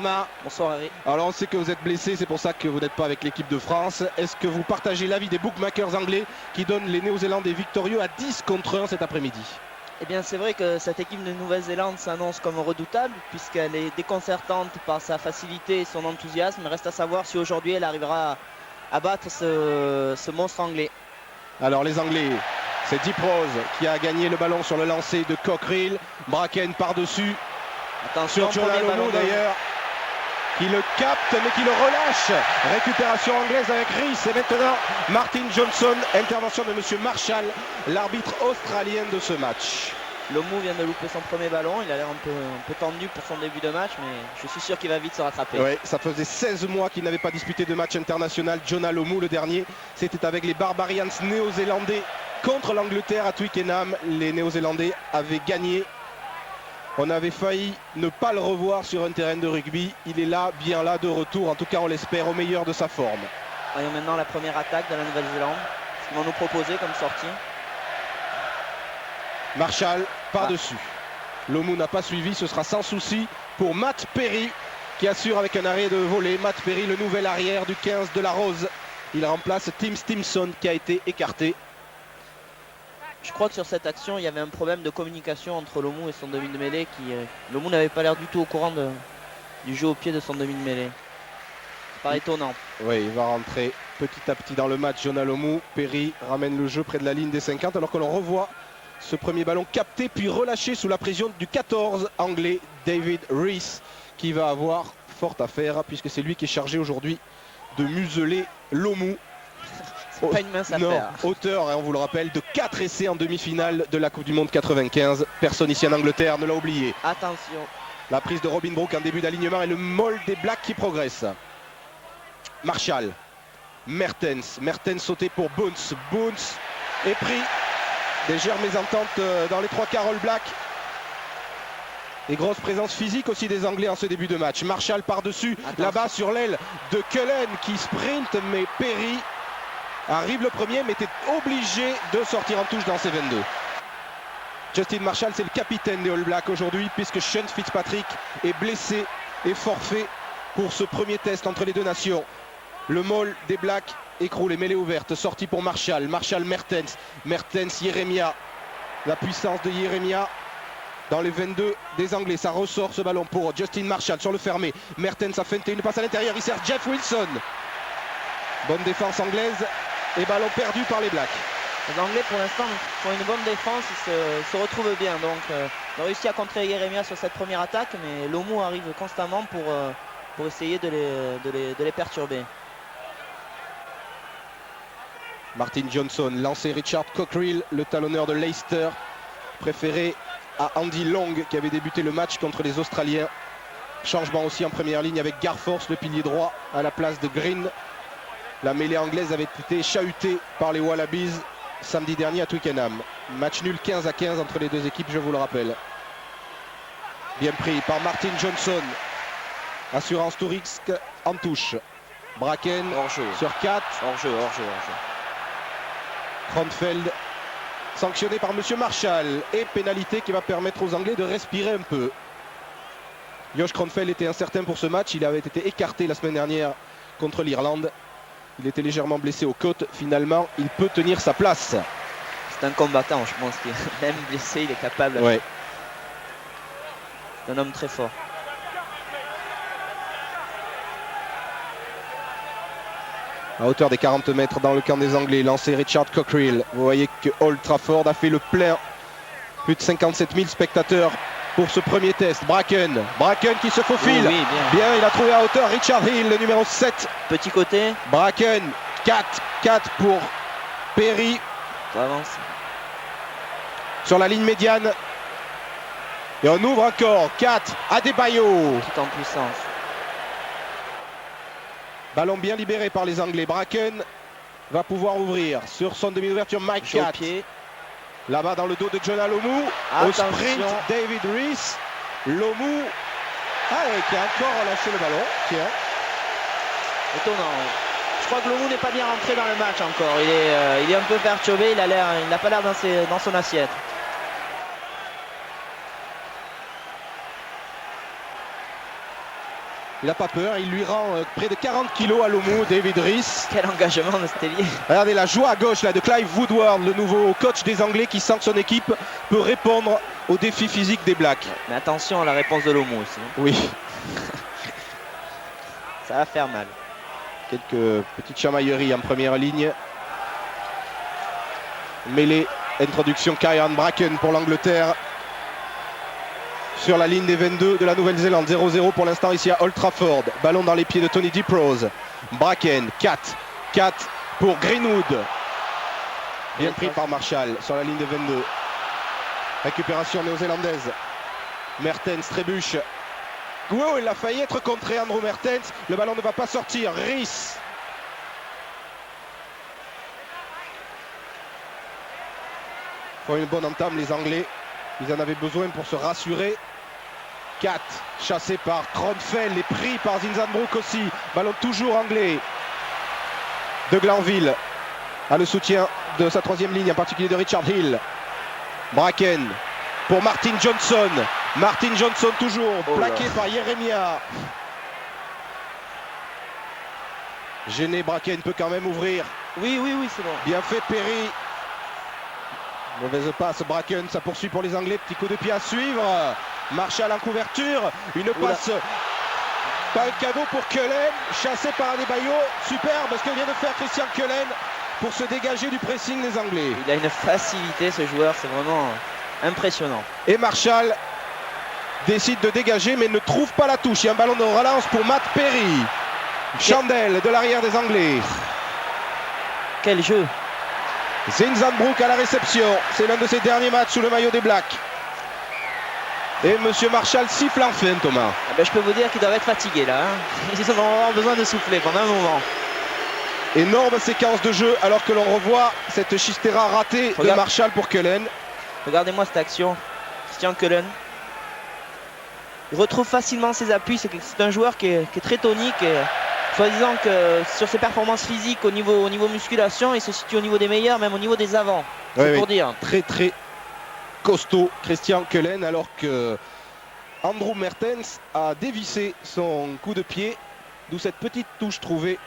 Thomas. Bonsoir Harry. Alors on sait que vous êtes blessé, c'est pour ça que vous n'êtes pas avec l'équipe de France. Est-ce que vous partagez l'avis des bookmakers anglais qui donnent les Néo-Zélandais victorieux à 10 contre 1 cet après-midi? Eh bien c'est vrai que cette équipe de Nouvelle-Zélande s'annonce comme redoutable puisqu'elle est déconcertante par sa facilité et son enthousiasme. Reste à savoir si aujourd'hui elle arrivera à battre ce monstre anglais. Alors les Anglais, c'est Deep Rose qui a gagné le ballon sur le lancer de Cockerill. Bracken par-dessus. Attention, sur Jonah Lomu d'ailleurs, qui le capte mais qui le relâche. Récupération anglaise avec Rhys. Et maintenant Martin Johnson, intervention de M. Marshall, l'arbitre australien de ce match. Lomu vient de louper son premier ballon, il a l'air un peu tendu pour son début de match, mais je suis sûr qu'il va vite se rattraper. Oui, ça faisait 16 mois qu'il n'avait pas disputé de match international. Jonah Lomu, le dernier, c'était avec les Barbarians néo-zélandais contre l'Angleterre à Twickenham. Les Néo-Zélandais avaient gagné. On avait failli ne pas le revoir sur un terrain de rugby. Il est là, bien là, de retour. En tout cas, on l'espère, au meilleur de sa forme. Voyons maintenant la première attaque de la Nouvelle-Zélande. Ce qu'ils vont nous proposer comme sortie. Marshall par-dessus. Lomu n'a pas suivi, ce sera sans souci pour Matt Perry qui assure avec un arrêt de volée. Matt Perry, le nouvel arrière du 15 de la Rose. Il remplace Tim Stimson qui a été écarté. Je crois que sur cette action, il y avait un problème de communication entre Lomu et son demi de mêlée. Lomu n'avait pas l'air du tout au courant du jeu au pied de son demi de mêlée. C'est pas étonnant. Oui, il va rentrer petit à petit dans le match. Jonah Lomu, Perry ramène le jeu près de la ligne des 50 alors que l'on revoit ce premier ballon capté puis relâché sous la pression du 14 anglais David Rhys qui va avoir fort à faire puisque c'est lui qui est chargé aujourd'hui de museler Lomu. C'est pas une mince affaire. Auteur, on vous le rappelle, de 4 essais en demi-finale de la Coupe du Monde 95. Personne ici en Angleterre ne l'a oublié. Attention. La prise de Robin Brook en début d'alignement et le molle des Blacks qui progresse. Marshall. Mertens. Mertens sauté pour Boons. Boons est pris. Légère mésentente dans les trois quarts All Black. Et grosse présence physique aussi des Anglais en ce début de match. Marshall par-dessus, là-bas sur l'aile de Cullen qui sprint, mais Perry arrive le premier, mais était obligé de sortir en touche dans ses 22. Justin Marshall, c'est le capitaine des All Blacks aujourd'hui, puisque Sean Fitzpatrick est blessé et forfait pour ce premier test entre les deux nations. Le maul des Blacks écroulé, mêlée ouverte, sortie pour Marshall. Marshall, Mertens. Mertens, Jeremia. La puissance de Jeremia dans les 22 des Anglais. Ça ressort ce ballon pour Justin Marshall sur le fermé. Mertens a feinté une passe à l'intérieur. Il sert Jeff Wilson. Bonne défense anglaise et ballon perdu par les Blacks. Les Anglais pour l'instant font une bonne défense, ils se retrouvent bien. Donc ils ont réussi à contrer Jeremia sur cette première attaque, mais Lomu arrive constamment pour essayer de les perturber. Martin Johnson, lancé Richard Cockerill, le talonneur de Leicester, préféré à Andy Long qui avait débuté le match contre les Australiens. Changement aussi en première ligne avec Garforce, le pilier droit, à la place de Green. La mêlée anglaise avait été chahutée par les Wallabies samedi dernier à Twickenham. Match nul 15-15 entre les deux équipes, je vous le rappelle. Bien pris par Martin Johnson. Assurance tout risque en touche. Bracken sur 4. Hors-jeu. Kronfeld sanctionné par M. Marshall et pénalité qui va permettre aux Anglais de respirer un peu. Josh Kronfeld était incertain pour ce match, il avait été écarté la semaine dernière contre l'Irlande. Il était légèrement blessé aux côtes, finalement il peut tenir sa place. C'est un combattant, je pense qu'il est même blessé, il est capable. Ouais. C'est un homme très fort. À hauteur des 40 mètres dans le camp des Anglais, lancé Richard Cockerill. Vous voyez que Old Trafford a fait le plein. Plus de 57 000 spectateurs pour ce premier test. Bracken qui se faufile. Oui, bien, il a trouvé à hauteur Richard Hill, le numéro 7. Petit côté. Bracken, 4 pour Perry. Ça avance. Sur la ligne médiane. Et on ouvre encore. 4, Adebayo. Tout en puissance. Ballon bien libéré par les Anglais. Bracken va pouvoir ouvrir sur son demi-ouverture. Mike 4. Là-bas dans le dos de Jonah Lomu. Au sprint, David Rhys. Lomu qui a encore lâché le ballon. Tiens. Étonnant. Ouais. Je crois que Lomu n'est pas bien rentré dans le match encore. Il est un peu perturbé. Il n'a pas l'air dans son assiette. Il n'a pas peur, il lui rend près de 40 kilos à l'homo, David Rees. Quel engagement de cet ailier. Regardez la joie à gauche là, de Clive Woodward, le nouveau coach des Anglais qui sent que son équipe peut répondre aux défis physiques des Blacks. Mais attention à la réponse de l'homo aussi. Oui, Ça va faire mal. quelques petites chamailleries en première ligne. Mêlée, introduction Kieran Bracken pour l'Angleterre. Sur la ligne des 22 de la Nouvelle-Zélande, 0-0 pour l'instant ici à Old Trafford. Ballon dans les pieds de Tony DeProse. Bracken, 4 pour Greenwood. Bien pris par Marshall sur la ligne des 22. Récupération néo-zélandaise. Mertens trébuche. Wow, il a failli être contré, Andrew Mertens. Le ballon ne va pas sortir. Rees. Font une bonne entame les Anglais. Ils en avaient besoin pour se rassurer. 4 chassé par Kronfeld et pris par Zinzanbroek aussi. Ballon toujours anglais. De Glanville a le soutien de sa troisième ligne, en particulier de Richard Hill. Bracken pour Martin Johnson. Martin Johnson toujours plaqué par Jeremia. Gêné, Bracken peut quand même ouvrir. Oui, c'est bon. Bien fait Perry. Mauvaise passe, Bracken, ça poursuit pour les Anglais. Petit coup de pied à suivre. Marshall en couverture. Une passe. Pas un cadeau pour Cullen. Chassé par Adebayo. Superbe ce que vient de faire Christian Cullen pour se dégager du pressing des Anglais. Il a une facilité ce joueur, c'est vraiment impressionnant. Et Marshall décide de dégager mais ne trouve pas la touche. Il y a un ballon de relance pour Matt Perry. Chandelle de l'arrière des Anglais. Quel jeu! Zinzanbroek à la réception. C'est l'un de ses derniers matchs sous le maillot des Blacks. Et Monsieur Marshall siffle enfin, Thomas. Ah ben, je peux vous dire qu'ils doivent être fatigués là. Ils vont avoir besoin de souffler pendant un moment. Énorme séquence de jeu alors que l'on revoit cette chistera ratée de Marshall pour Cullen. Regardez-moi cette action. Christian Cullen. Il retrouve facilement ses appuis. C'est un joueur qui est très tonique. Et soi-disant que sur ses performances physiques au niveau musculation, il se situe au niveau des meilleurs, même au niveau des avants. C'est pour dire. Très très costaud Christian Cullen, alors que Andrew Mertens a dévissé son coup de pied, d'où cette petite touche trouvée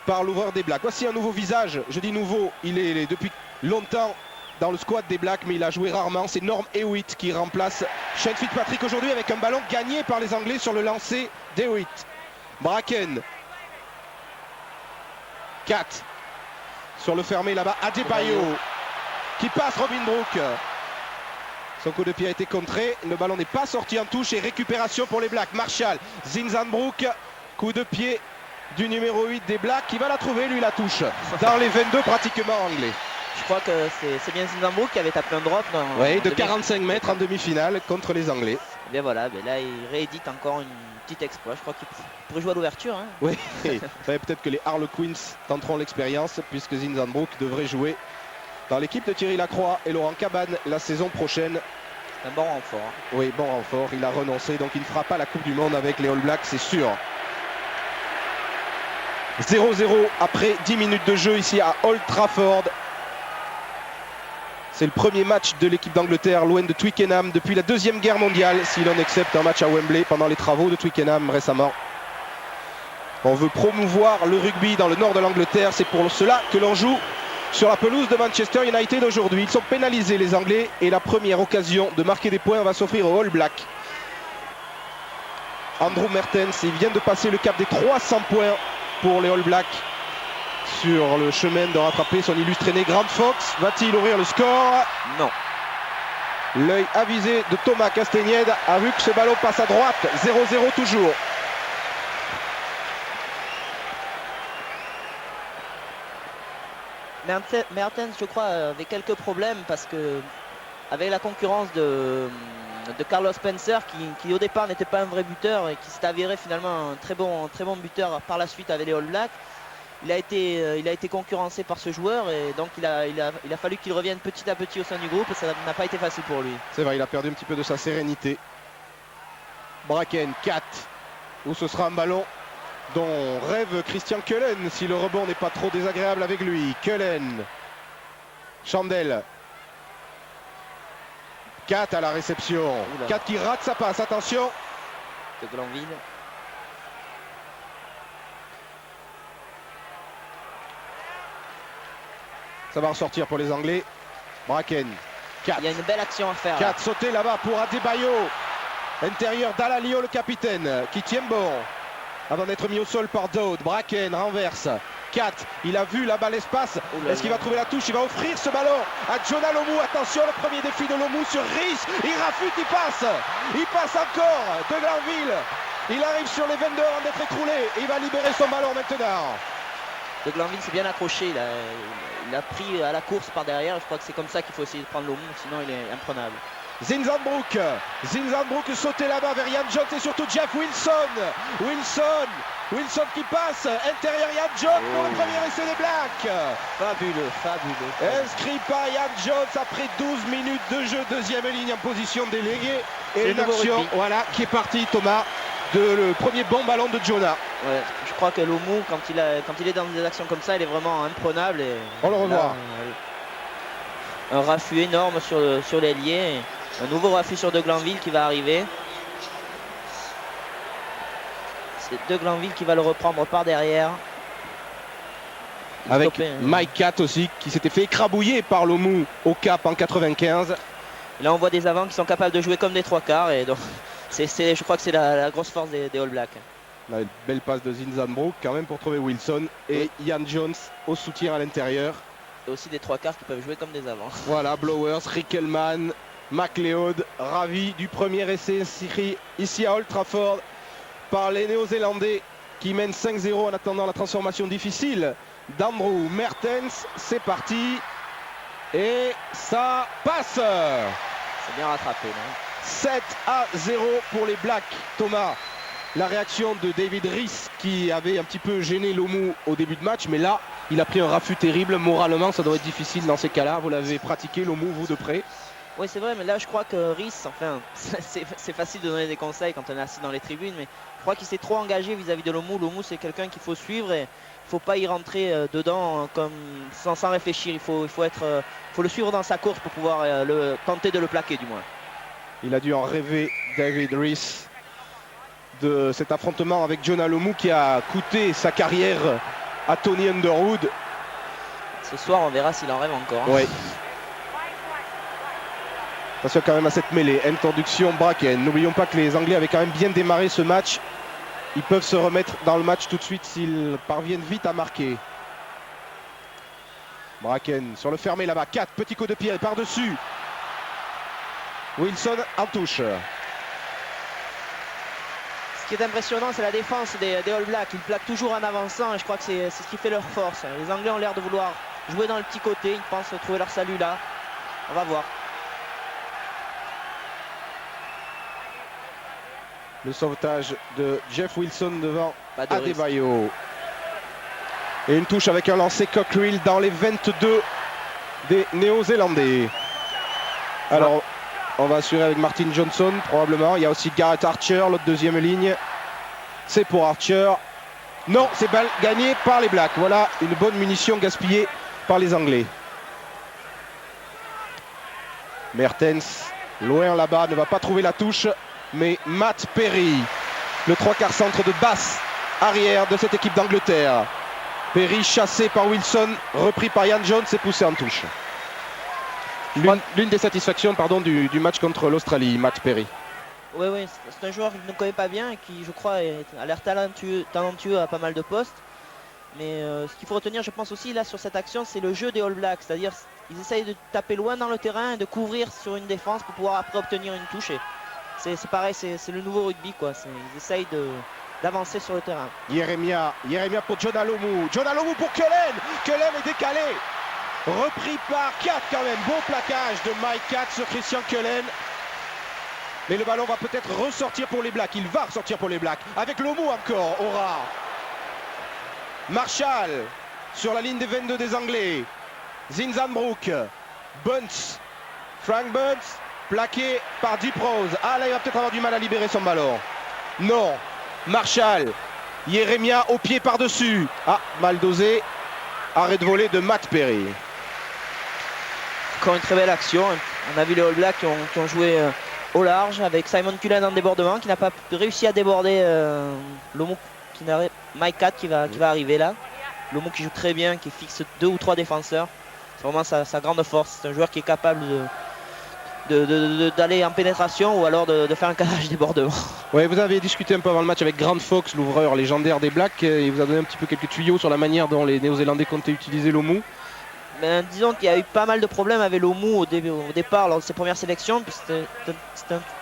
par l'ouvreur des Blacks. Voici un nouveau visage, je dis nouveau, il est depuis longtemps dans le squad des Blacks, mais il a joué rarement. C'est Norm Hewitt qui remplace Shane Fitzpatrick aujourd'hui avec un ballon gagné par les Anglais sur le lancer d'Hewitt. Bracken. 4 sur le fermé là-bas, Adebayo qui passe Robin Brook. Son coup de pied a été contré, le ballon n'est pas sorti en touche et récupération pour les Blacks. Marshall, Zinzanbroek, coup de pied du numéro 8 des Blacks qui va la trouver, lui la touche dans les 22 pratiquement anglais. Je crois que c'est bien Zinzanbroek qui avait tapé un drop de 45 mètres en demi-finale contre les Anglais. Et bien voilà, là il réédite encore une petite exploit. Je crois qu'il pourrait jouer à l'ouverture. Hein. Oui, peut-être que les Harlequins tenteront l'expérience puisque Zinzanbroek devrait jouer dans l'équipe de Thierry Lacroix et Laurent Cabane la saison prochaine. Un bon renfort. Hein. Oui, bon renfort. Il a renoncé, donc il ne fera pas la Coupe du Monde avec les All Blacks, c'est sûr. 0-0 après 10 minutes de jeu ici à Old Trafford. C'est le premier match de l'équipe d'Angleterre, loin de Twickenham, depuis la Deuxième Guerre mondiale, si l'on accepte un match à Wembley pendant les travaux de Twickenham récemment. On veut promouvoir le rugby dans le nord de l'Angleterre, c'est pour cela que l'on joue sur la pelouse de Manchester United aujourd'hui. Ils sont pénalisés les Anglais et la première occasion de marquer des points va s'offrir aux All Blacks. Andrew Mertens, il vient de passer le cap des 300 points pour les All Blacks. Sur le chemin de rattraper son illustre aîné Grant Fox, va-t-il ouvrir le score? Non. L'œil avisé de Thomas Castagnède a vu que ce ballon passe à droite. 0-0 toujours. Mertens, je crois, avait quelques problèmes parce que avec la concurrence de Carlos Spencer qui au départ n'était pas un vrai buteur et qui s'est avéré finalement un très bon buteur par la suite avec les All Blacks. Il a été concurrencé par ce joueur et donc il a fallu qu'il revienne petit à petit au sein du groupe et ça n'a pas été facile pour lui. C'est vrai, il a perdu un petit peu de sa sérénité. Bracken, 4. Où ce sera un ballon dont rêve Christian Cullen si le rebond n'est pas trop désagréable avec lui. Cullen. Chandelle. 4 à la réception. 4 qui rate sa passe, attention. De Glanville. Ça va ressortir pour les Anglais. Bracken. 4. Il y a une belle action à faire. 4 sauté là-bas pour Adebayo. Intérieur d'Alalio, le capitaine, qui tient bon. Avant d'être mis au sol par Dowd. Bracken renverse. 4. Il a vu là-bas l'espace. Est-ce qu'il va trouver la touche? Il va offrir ce ballon à Jonah Lomu. Attention, le premier défi de Lomu sur Rhys. Il rafute, il passe. Il passe encore de Glanville. Il arrive sur les 22 avant d'être écroulé. Il va libérer son ballon maintenant. De Glanville s'est bien accroché. Il a pris à la course par derrière. Je crois que c'est comme ça qu'il faut essayer de prendre Lomu. Sinon, il est imprenable. Zinzanbrook sauté là-bas vers Ian Jones et surtout Jeff Wilson qui passe, intérieur Ian Jones pour le premier essai des Blacks. Fabuleux. Inscrit par Ian Jones après 12 minutes de jeu, deuxième ligne en position déléguée. Et une action voilà, qui est partie, Thomas, de le premier bon ballon de Jonah. Ouais, je crois que Lomu, quand il est dans des actions comme ça, il est vraiment imprenable. Et on le revoit. Un raffut énorme sur l'ailier. Un nouveau raffut sur De Glanville qui va arriver. C'est De Glanville qui va le reprendre par derrière. Avec Mike Catt aussi qui s'était fait écrabouiller par Lomu au Cap en 95. Et là on voit des avants qui sont capables de jouer comme des trois quarts. Et donc je crois que c'est la grosse force des All Blacks. Là, une belle passe de Zinzanbrook quand même pour trouver Wilson. Et Ian Jones au soutien à l'intérieur. Et aussi des trois quarts qui peuvent jouer comme des avants. Voilà, Blowers, Rickelman, McLeod, ravi du premier essai ici à Old Trafford par les Néo-Zélandais qui mènent 5-0 en attendant la transformation difficile d'Andrew Mertens. C'est parti et ça passe. C'est bien rattrapé. 7-0 pour les Blacks. Thomas, la réaction de David Rhys qui avait un petit peu gêné Lomu au début de match, mais là il a pris un raffut terrible. Moralement ça doit être difficile dans ces cas-là. Vous l'avez pratiqué Lomu, vous, de près? Oui, c'est vrai, mais là je crois que Rhys, enfin c'est facile de donner des conseils quand on est assis dans les tribunes, mais je crois qu'il s'est trop engagé vis-à-vis de Lomu. Lomu, c'est quelqu'un qu'il faut suivre et il ne faut pas y rentrer dedans comme sans réfléchir. Il faut le suivre dans sa course pour pouvoir tenter de le plaquer du moins. Il a dû en rêver, David Rhys, de cet affrontement avec Jonah Lomu qui a coûté sa carrière à Tony Underwood. Ce soir on verra s'il en rêve encore. Oui. Attention quand même à cette mêlée. Introduction Bracken. N'oublions pas que les Anglais avaient quand même bien démarré ce match. Ils peuvent se remettre dans le match tout de suite s'ils parviennent vite à marquer. Bracken sur le fermé là-bas. 4 petits coups de pied par-dessus. Wilson en touche. Ce qui est impressionnant, c'est la défense des All Blacks. Ils plaquent toujours en avançant et je crois que c'est ce qui fait leur force. Les Anglais ont l'air de vouloir jouer dans le petit côté. Ils pensent trouver leur salut là. On va voir. Le sauvetage de Jeff Wilson devant Adebayo. Et une touche avec un lancer Cockrell dans les 22 des Néo-Zélandais. Alors, on va assurer avec Martin Johnson, probablement. Il y a aussi Garrett Archer, l'autre deuxième ligne. C'est pour Archer. Non, c'est balle gagnée par les Blacks. Voilà une bonne munition gaspillée par les Anglais. Mertens, loin là-bas, ne va pas trouver la touche. Mais Matt Perry, le trois quarts centre de basse arrière de cette équipe d'Angleterre. Perry chassé par Wilson, repris par Ian Jones et poussé en touche. L'une des satisfactions du match contre l'Australie, Matt Perry. Oui, c'est un joueur que je ne connais pas bien et qui, je crois, a l'air talentueux à pas mal de postes. Mais ce qu'il faut retenir, je pense aussi, là, sur cette action, c'est le jeu des All Blacks. C'est-à-dire qu'ils essayent de taper loin dans le terrain et de couvrir sur une défense pour pouvoir après obtenir une touche. C'est pareil, c'est le nouveau rugby, quoi. Ils essayent d'avancer sur le terrain. Jeremia pour Jonah Lomu. Jonah Lomu pour Cullen. Cullen est décalé. Repris par Catt quand même. Bon plaquage de Mike Catt sur Christian Cullen. Mais le ballon va peut-être ressortir pour les Blacks. Il va ressortir pour les Blacks. Avec Lomu encore. Aura. Marshall sur la ligne des 22 des Anglais. Zinzanbrook. Bunce. Frank Bunce. Plaqué par Deep Rose. Ah là il va peut-être avoir du mal à libérer son ballon. Non. Marshall. Jeremia au pied par-dessus. Ah, mal dosé. Arrêt de volée de Matt Perry. Encore une très belle action. On a vu les All Blacks qui ont joué au large avec Simon Cullen en débordement qui n'a pas réussi à déborder Mike Catt qui va arriver là. Lomu qui joue très bien, qui fixe 2 ou 3 défenseurs. C'est vraiment sa grande force. C'est un joueur qui est capable d'aller en pénétration ou alors de faire un calage débordement. Ouais, vous avez discuté un peu avant le match avec Grant Fox, l'ouvreur légendaire des Blacks, et il vous a donné un petit peu quelques tuyaux sur la manière dont les Néo-Zélandais comptaient utiliser l'Omu. Ben, disons qu'il y a eu pas mal de problèmes avec l'Omu au départ lors de ses premières sélections.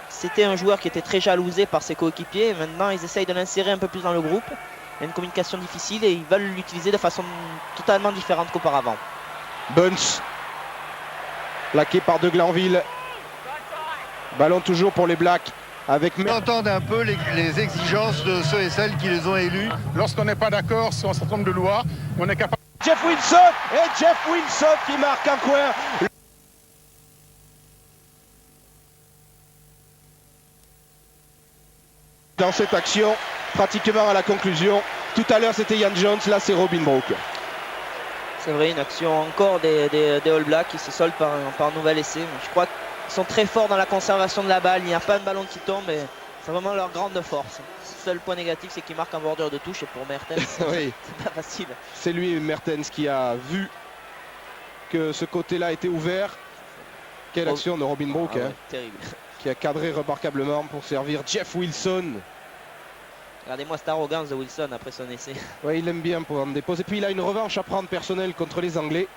C'était un joueur qui était très jalousé par ses coéquipiers. Maintenant, ils essayent de l'insérer un peu plus dans le groupe. Il y a une communication difficile et ils veulent l'utiliser de façon totalement différente qu'auparavant. Bunce, plaqué par De Glanville. Ballon toujours pour les Blacks. Avec entendre un peu les exigences de ceux et celles qui les ont élus. Lorsqu'on n'est pas d'accord sur un certain nombre de lois, on est capable. Jeff Wilson, et Jeff Wilson qui marque un coin. Dans cette action, pratiquement à la conclusion. Tout à l'heure c'était Ian Jones, là c'est Robin Brook. C'est vrai, une action encore des All Blacks qui se solde par un nouvel essai. Je crois qu'ils sont très forts dans la conservation de la balle. Il n'y a pas de ballon qui tombe et c'est vraiment leur grande force. Le seul point négatif, c'est qu'ils marquent en bordure de touche et pour Mertens, oui. c'est pas facile. C'est lui, Mertens, qui a vu que ce côté-là était ouvert. Quelle action de Robin Brook, ouais, terrible. Qui a cadré remarquablement pour servir Jeff Wilson. Regardez-moi cette arrogance de Wilson après son essai. Oui, il aime bien pour en déposer. Et puis il a une revanche à prendre personnelle contre les Anglais.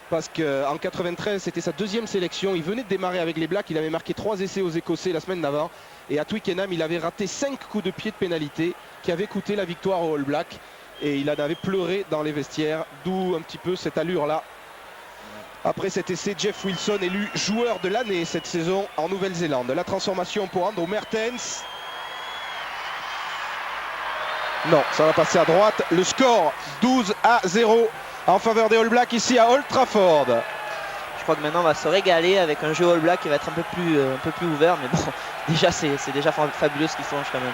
Parce qu'en 93, c'était sa deuxième sélection. Il venait de démarrer avec les Blacks. Il avait marqué 3 essais aux Écossais la semaine d'avant. Et à Twickenham, il avait raté 5 coups de pied de pénalité qui avaient coûté la victoire aux All Blacks. Et il en avait pleuré dans les vestiaires. D'où un petit peu cette allure-là. Après cet essai, Jeff Wilson élu joueur de l'année cette saison en Nouvelle-Zélande. La transformation pour Andrew Mertens. Non, ça va passer à droite. Le score 12-0 en faveur des All Blacks ici à Old Trafford. Je crois que maintenant on va se régaler avec un jeu All Black qui va être un peu plus ouvert. Mais bon, déjà c'est déjà fabuleux ce qu'ils font quand même.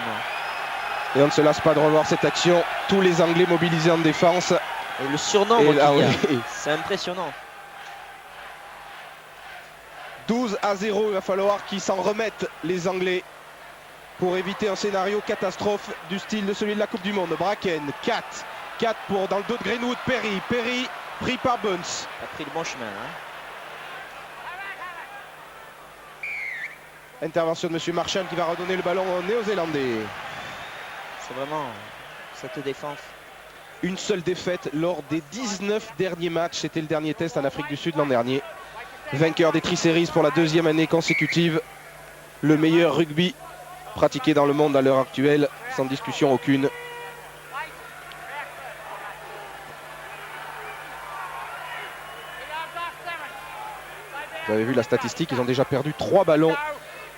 Et on ne se lasse pas de revoir cette action. Tous les Anglais mobilisés en défense. Et le surnombre qu'il y a, c'est impressionnant. 12-0, il va falloir qu'ils s'en remettent les Anglais pour éviter un scénario catastrophe du style de celui de la Coupe du Monde. Bracken, 4 pour dans le dos de Greenwood, Perry pris par Bunce. Il a pris le bon chemin. Intervention de M. Marshall qui va redonner le ballon aux Néo-Zélandais. C'est vraiment cette défense. Une seule défaite lors des 19 derniers matchs. C'était le dernier test en Afrique du Sud l'an dernier. Vainqueur des Tri-Series pour la 2e année consécutive. Le meilleur rugby pratiqué dans le monde à l'heure actuelle, sans discussion aucune. Vous avez vu la statistique, ils ont déjà perdu 3 ballons,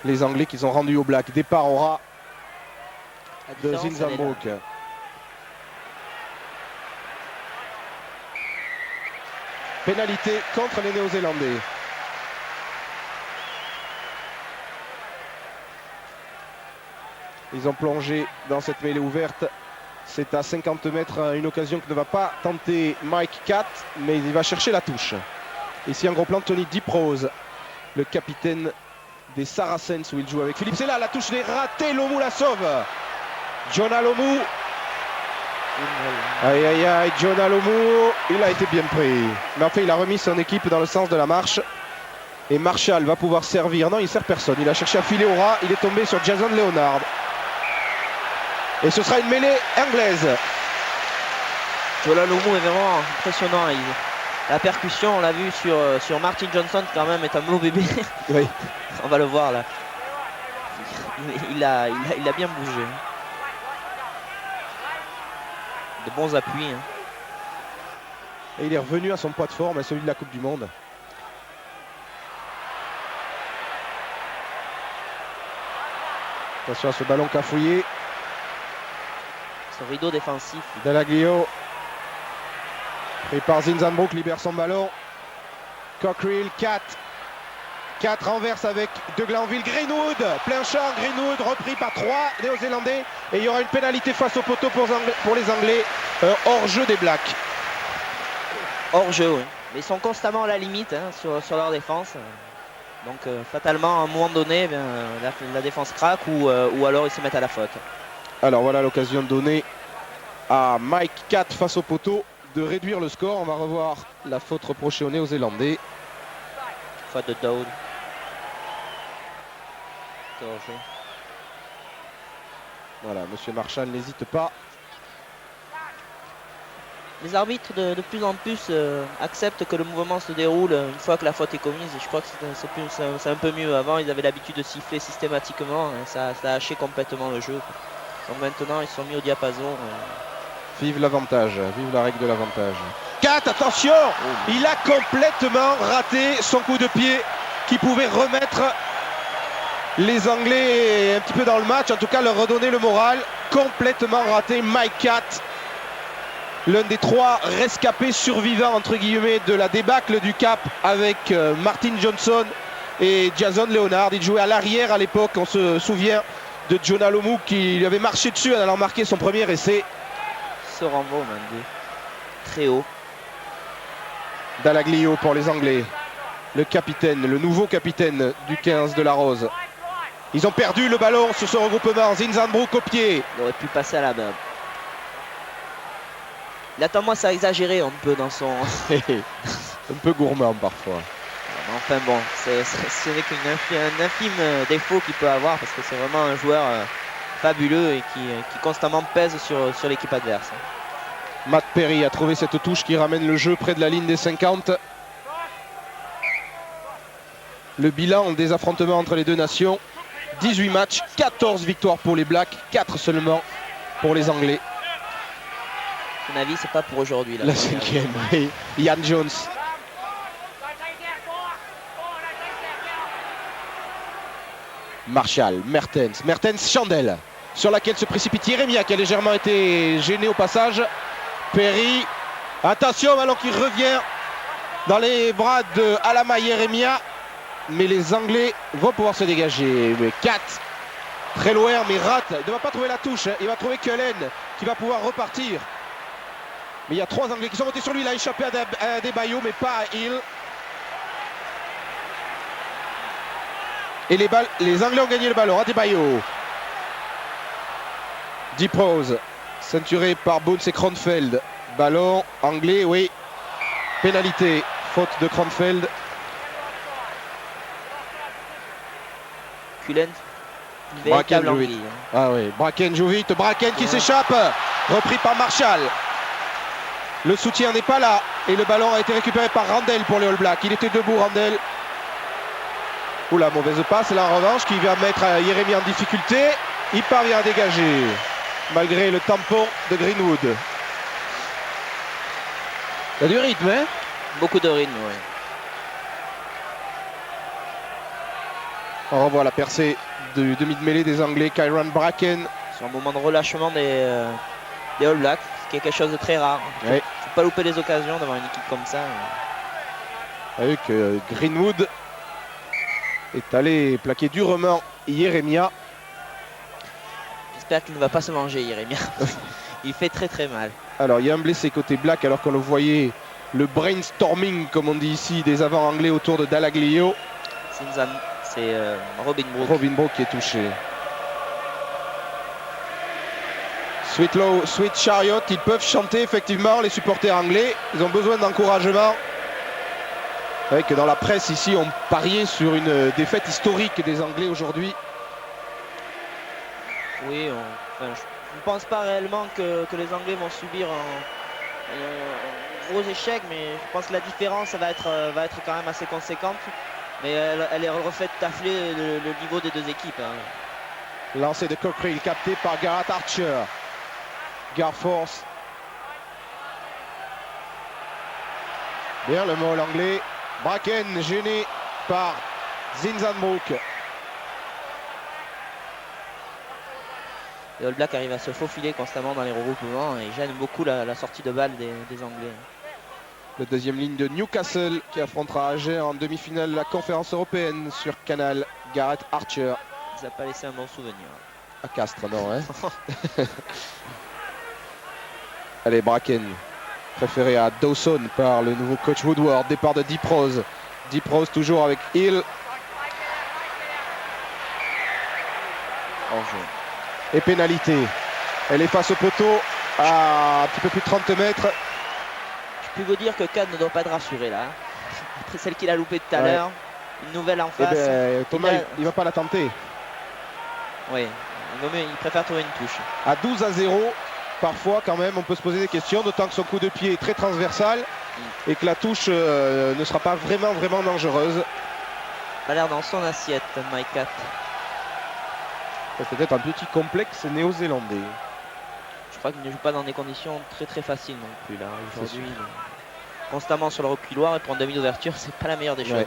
les Anglais qu'ils ont rendus aux Blacks. Départ aura de Zinzambrook. Pénalité contre les Néo-Zélandais. Ils ont plongé dans cette mêlée ouverte. C'est à 50 mètres, une occasion que ne va pas tenter Mike Catt, mais il va chercher la touche. Ici un gros plan de Tony Diprose, le capitaine des Saracens où il joue avec Philippe. C'est là, la touche n'est ratée, Lomu la sauve. Jonah Lomu. Aïe aïe aïe, Jonah Lomu, il a été bien pris. Mais en fait, il a remis son équipe dans le sens de la marche. Et Marshall va pouvoir servir. Non, il ne sert personne. Il a cherché à filer au ras. Il est tombé sur Jason Leonard. Et ce sera une mêlée anglaise. Jonah Lomu est vraiment impressionnant. La percussion, on l'a vu sur Martin Johnson, qui quand même est un beau bébé. Oui. On va le voir là. Il a bien bougé. De bons appuis. Et il est revenu à son poids de forme, à celui de la Coupe du Monde. Attention à ce ballon cafouillé. Ce rideau défensif. Delaglio. Pris par Zinzambrook, libère son ballon. Cockerill, 4 renverse avec De Glanville. Greenwood, plein champ, Greenwood repris par 3 Néo-Zélandais. Et il y aura une pénalité face au poteau pour les Anglais. Hors jeu des Blacks. Hors jeu, oui. Mais ils sont constamment à la limite sur leur défense. Donc fatalement, à un moment donné, la défense craque ou alors ils se mettent à la faute. Alors voilà l'occasion donnée à Mike Catt face au poteau. de réduire le score. On va revoir la faute reprochée aux Néo-Zélandais. Faute de Dowd. Danger. Voilà, Monsieur Marshall n'hésite pas. Les arbitres de plus en plus acceptent que le mouvement se déroule une fois que la faute est commise. Je crois que c'est un peu mieux. Avant, ils avaient l'habitude de siffler systématiquement. Et ça a haché complètement le jeu. Donc maintenant, ils sont mis au diapason. Vive l'avantage, vive la règle de l'avantage. 4, attention, il a complètement raté son coup de pied qui pouvait remettre les Anglais un petit peu dans le match, en tout cas leur redonner le moral. Complètement raté. Mike Catt, l'un des 3 rescapés survivants entre guillemets de la débâcle du Cap avec Martin Johnson et Jason Leonard. Il jouait à l'arrière à l'époque, on se souvient de Jonah Lomu qui lui avait marché dessus en allant marquer son premier essai. Ce renvoi au Mandé, très haut. Dalaglio pour les Anglais, le capitaine, le nouveau capitaine du 15 de la Rose. Ils ont perdu le ballon sur ce regroupement. Zinzanbrook au pied. Il aurait pu passer à la main. Il a tendance à exagérer un peu dans son... un peu gourmand parfois. Enfin bon, ce n'est qu'un infime défaut qu'il peut avoir parce que c'est vraiment un joueur fabuleux et qui constamment pèse sur l'équipe adverse. Matt Perry a trouvé cette touche qui ramène le jeu près de la ligne des 50. Le bilan des affrontements entre les deux nations, 18 matchs, 14 victoires pour les Blacks, 4 seulement pour les Anglais. À mon avis, c'est pas pour aujourd'hui. La 5e, oui. Ian Jones. Marshall, Mertens, Chandel, sur laquelle se précipite Jeremia qui a légèrement été gêné au passage. Perry, attention, ballon qui revient dans les bras de Alama Jeremia, mais les Anglais vont pouvoir se dégager. Mais 4, très loin, mais rate, il ne va pas trouver la touche, il va trouver Cullen qui va pouvoir repartir. Mais il y a 3 Anglais qui sont montés sur lui, il a échappé à Adebayo, mais pas à Hill. Et les Anglais ont gagné le ballon. Adebayo. Deep Rose, ceinturé par Bones et Kronfeld. Ballon anglais, oui. Pénalité, faute de Kronfeld. Cullen, une véritable anguille. Ah oui, Bracken joue vite. Bracken qui s'échappe. Repris par Marshall. Le soutien n'est pas là. Et le ballon a été récupéré par Randell pour les All Blacks. Il était debout, Randell. Oula, mauvaise passe, là en revanche, qui va mettre Jeremy en difficulté. Il parvient à dégager, malgré le tampon de Greenwood. Il y a du rythme, hein? Beaucoup de rythme, oui. On revoit la percée du demi de mêlée des Anglais, Kyron Bracken. C'est un moment de relâchement des All Blacks, ce qui est quelque chose de très rare. Il ne faut pas louper les occasions d'avoir une équipe comme ça. Avec Greenwood est allé plaquer durement Jeremia. J'espère qu'il ne va pas se manger, Jeremia. Il fait très très mal. Alors il y a un blessé côté Black alors qu'on le voyait, le brainstorming comme on dit ici des avants anglais autour de Dalaglio. C'est Robin Brook. Robin Brook qui est touché. Sweet Chariot, ils peuvent chanter effectivement les supporters anglais. Ils ont besoin d'encouragement. Vous savez que dans la presse ici on pariait sur une défaite historique des Anglais aujourd'hui. Oui, je ne pense pas réellement que les Anglais vont subir un gros échec, mais je pense que la différence va être quand même assez conséquente. Mais elle reflète tout à fait le niveau des deux équipes. Hein. Lancé de Cochrane capté par Garrett Archer. Garforce. Bien le mot anglais. Bracken gêné par Zinzanbrook. Les All Blacks arrivent à se faufiler constamment dans les regroupements et gênent beaucoup la sortie de balle des Anglais. La deuxième ligne de Newcastle qui affrontera Agen en demi-finale de la conférence européenne sur Canal. Garrett Archer. Ça n'a pas laissé un bon souvenir. À Castres, non, hein. Allez, Bracken. Préféré à Dawson par le nouveau coach Woodward. Départ de Deep Rose. Deep Rose toujours avec Hill. Hors-jeu. Et pénalité. Elle est face au poteau à un petit peu plus de 30 mètres. puis vous dire que Kad ne doit pas être rassuré là. Après celle qu'il a loupée tout à Ouais. l'heure, une nouvelle en Eh face. ben, Thomas, Il a- il va pas la tenter. Oui, il préfère trouver une touche. À 12-0, parfois quand même, on peut se poser des questions, d'autant que son coup de pied est très transversal et que la touche ne sera pas vraiment dangereuse. Il a l'air dans son assiette, Mike Cat. C'est peut-être un petit complexe néo-zélandais. Je crois qu'il ne joue pas dans des conditions très faciles non plus là. C'est Aujourd'hui, sûr. il est constamment sur le reculoir et pour un demi d'ouverture, c'est pas la meilleure des choses. Ouais.